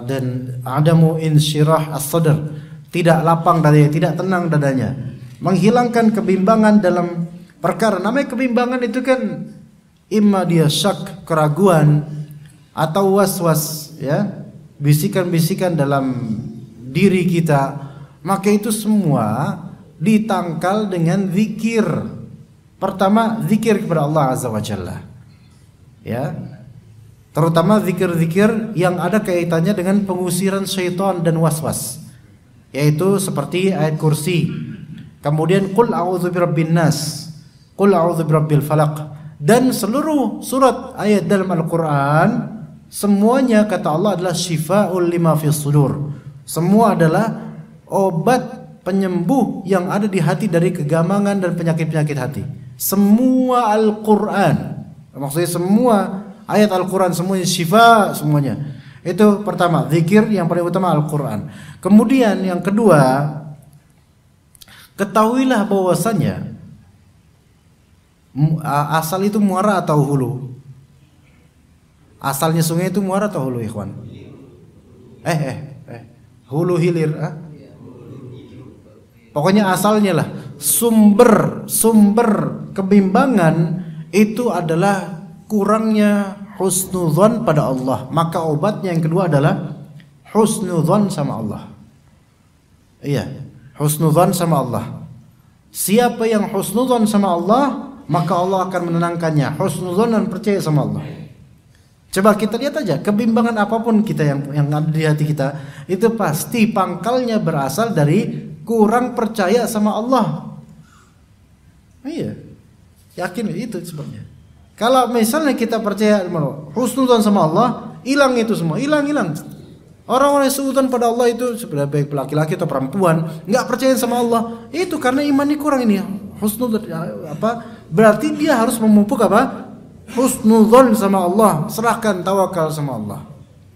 Dan adamu insyirah as-sadr, tidak lapang dadanya, tidak tenang dadanya. Menghilangkan kebimbangan dalam perkara. Namanya kebimbangan itu kan imma dia syak, keraguan, atau was-was ya, bisikan-bisikan dalam diri kita. Maka itu semua ditangkal dengan zikir. Pertama, zikir kepada Allah Azza wa Jalla. Ya. Terutama zikir-zikir yang ada kaitannya dengan pengusiran syaitan dan was-was. Yaitu seperti ayat kursi. Kemudian qul a'udzu birabbin nas, qul a'udzu birabbil falaq, dan seluruh surat ayat dalam Al-Qur'an semuanya kata Allah adalah syifaa'ul lima fis sudur. Semua adalah obat penyembuh yang ada di hati dari kegamangan dan penyakit-penyakit hati. Semua Al-Qur'an, maksudnya semua ayat Al-Qur'an semuanya syifa semuanya. Itu pertama, zikir yang paling utama Al-Qur'an. Kemudian yang kedua, ketahuilah bahwasanya asal itu muara atau hulu. Asalnya sungai itu muara atau hulu, ikhwan? Hulu hilir, pokoknya asalnya lah. Sumber kebimbangan itu adalah kurangnya husnudzon pada Allah. Maka obatnya yang kedua adalah husnudzon sama Allah. Iya, husnudzon sama Allah. Siapa yang husnudzon sama Allah, maka Allah akan menenangkannya. Husnudzon dan percaya sama Allah. Coba kita lihat aja, kebimbangan apapun kita yang ada di hati kita, itu pasti pangkalnya berasal dari kurang percaya sama Allah. Iya, yakin itu sebenarnya. Kalau misalnya kita percaya husnudzon sama Allah, hilang itu semua, hilang. Orang-orang yang suudzon pada Allah itu sebenarnya baik laki-laki atau perempuan, nggak percaya sama Allah, itu karena imannya kurang ini. Husnudzon berarti dia harus memupuk husnudzon sama Allah, serahkan tawakal sama Allah.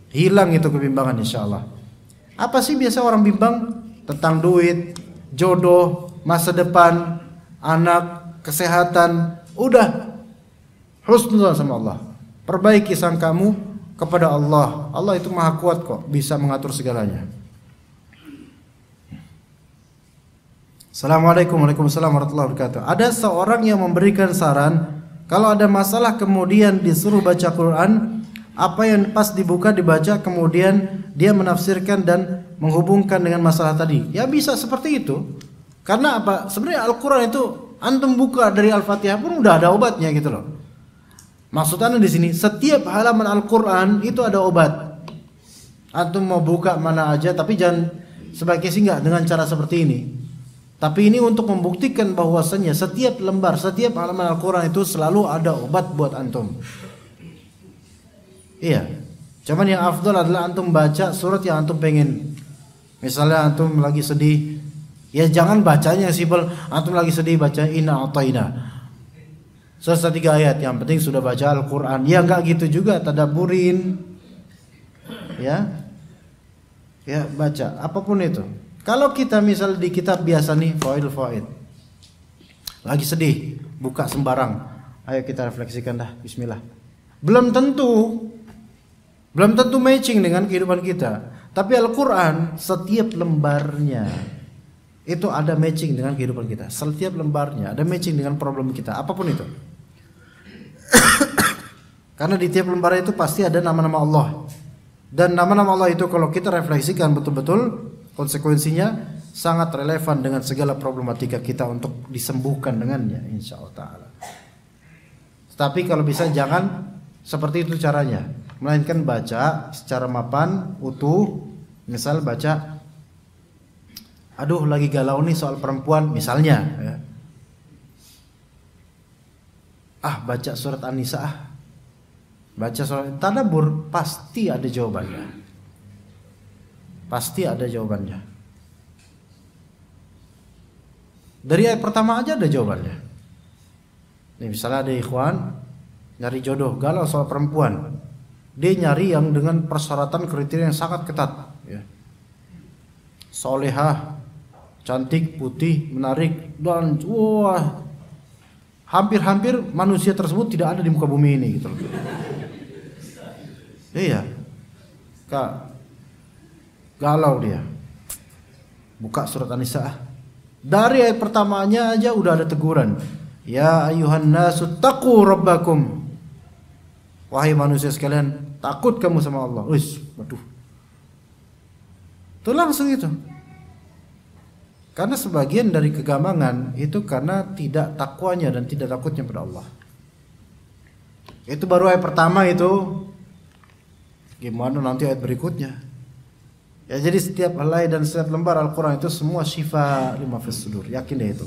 Hilang itu kebimbangan insyaallah. Apa sih biasa orang bimbang? Tentang duit, jodoh, masa depan, anak, kesehatan. Udah husnudzon sama Allah. Perbaiki sangkamu kepada Allah. Allah itu maha kuat kok, bisa mengatur segalanya. Assalamualaikum warahmatullahi wabarakatuh. Ada seorang yang memberikan saran, kalau ada masalah kemudian disuruh baca Quran, apa yang pas dibuka dibaca, kemudian dia menafsirkan dan menghubungkan dengan masalah tadi. Ya bisa seperti itu. Karena apa? Sebenarnya Al-Quran itu antum buka dari Al-Fatihah pun udah ada obatnya gitu loh. Maksudnya di sini setiap halaman Al-Quran itu ada obat. Antum mau buka mana aja, tapi jangan sebaiknya sih nggak dengan cara seperti ini. Tapi ini untuk membuktikan bahwasannya setiap lembar, setiap halaman Al-Quran itu selalu ada obat buat antum. Iya. Cuman yang afdal adalah antum baca surat yang antum pengen. Misalnya antum lagi sedih, ya jangan bacanya simpel. Antum lagi sedih baca Inna A'tayna. Selesai 3 ayat, yang penting sudah baca Al-Quran. Ya enggak gitu juga, tadabburin. Ya baca, apapun itu. Kalau kita misal di kitab biasa nih, faid. Lagi sedih, buka sembarang. Ayo kita refleksikan dah, bismillah. Belum tentu matching dengan kehidupan kita. Tapi Al-Quran, setiap lembarnya itu ada matching dengan kehidupan kita. Setiap lembarnya ada matching dengan problem kita, apapun itu. Karena di tiap lembar itu pasti ada nama-nama Allah. Dan nama-nama Allah itu kalau kita refleksikan betul-betul, konsekuensinya sangat relevan dengan segala problematika kita untuk disembuhkan dengannya insyaallah ta'ala. Tapi kalau bisa jangan seperti itu caranya, melainkan baca secara mapan, utuh. Misal baca, aduh lagi galau nih soal perempuan misalnya ya. Baca surat An-Nisa baca surat tadabbur, pasti ada jawabannya. Dari ayat pertama aja ada jawabannya. Nih misalnya ada ikhwan nyari jodoh, galau soal perempuan. Dia nyari yang dengan persyaratan kriteria yang sangat ketat ya. Solehah, cantik, putih, menarik, dan wah, hampir manusia tersebut tidak ada di muka bumi ini gitu. Iya, Kak, galau dia. Buka surat An-Nisa. Dari ayat pertamanya aja udah ada teguran. Ya ayuhan nasu taqu rabbakum. Wahai manusia sekalian, takut kamu sama Allah. Waduh. Itu langsung itu. Karena sebagian dari kegamangan itu karena tidak takwanya dan tidak takutnya pada Allah. Itu baru ayat pertama itu. Gimana nanti ayat berikutnya? Ya jadi setiap helai dan setiap lembar Al-Quran itu semua syifa lima fis sudur. Yakin deh itu.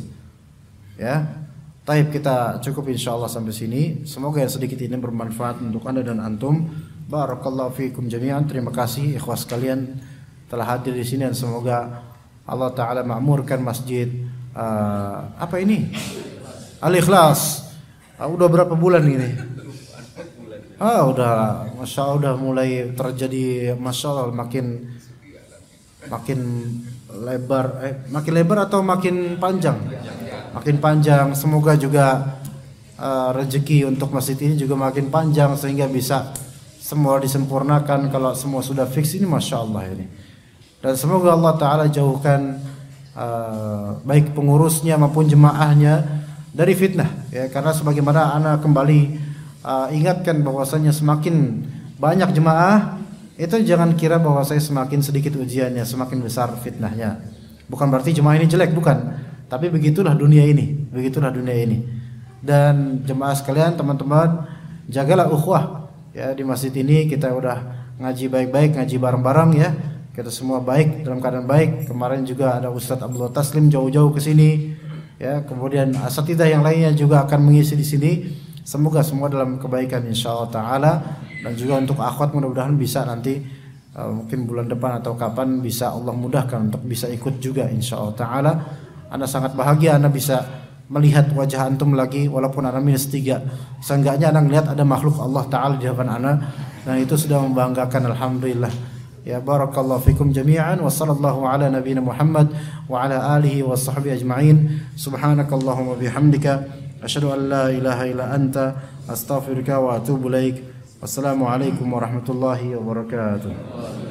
Ya. Taib, kita cukup insyaallah sampai sini. Semoga yang sedikit ini bermanfaat untuk Anda dan antum. Barakallahu fiikum jami'an. Terima kasih ikhwas sekalian telah hadir di sini, dan semoga Allah Ta'ala makmurkan masjid Al-Ikhlas. Udah berapa bulan ini? Udah, masya Allah udah mulai terjadi, masya Allah makin lebar atau makin panjang? Makin panjang. Semoga juga rezeki untuk masjid ini juga makin panjang sehingga bisa semua disempurnakan. Kalau semua sudah fix ini, masya Allah ini. Dan semoga Allah Ta'ala jauhkan baik pengurusnya maupun jemaahnya dari fitnah ya, karena sebagaimana ana kembali ingatkan bahwasanya semakin banyak jemaah itu jangan kira bahwa saya semakin sedikit ujiannya, semakin besar fitnahnya. Bukan berarti jemaah ini jelek, bukan. Tapi begitulah dunia ini, begitulah dunia ini. Dan jemaah sekalian, teman-teman, jagalah ukhuwah. Ya, di masjid ini kita udah ngaji baik-baik, ngaji bareng-bareng ya. Kita semua baik, dalam keadaan baik. Kemarin juga ada Ustadz Abdullah Taslim jauh-jauh ke sini. Ya, kemudian asatidzah yang lainnya juga akan mengisi di sini. Semoga semua dalam kebaikan insyaallah taala, dan juga untuk akhwat mudah-mudahan bisa nanti mungkin bulan depan atau kapan bisa Allah mudahkan untuk bisa ikut juga insyaallah taala. Ana sangat bahagia Ana bisa melihat wajah antum lagi walaupun Ana -3. Seenggaknya Ana melihat ada makhluk Allah taala di hadapan Ana, dan itu sudah membanggakan, alhamdulillah. Ya barakallahu fikum jami'an wa sallallahu ala nabiyyina Muhammad wa ala alihi wa sahbihi ajma'in. Subhanakallahumma bihamdika asyhadu an la ilaha illa anta astaghfiruka wa atubu ilaik. Wassalamu alaikum warahmatullahi wabarakatuh.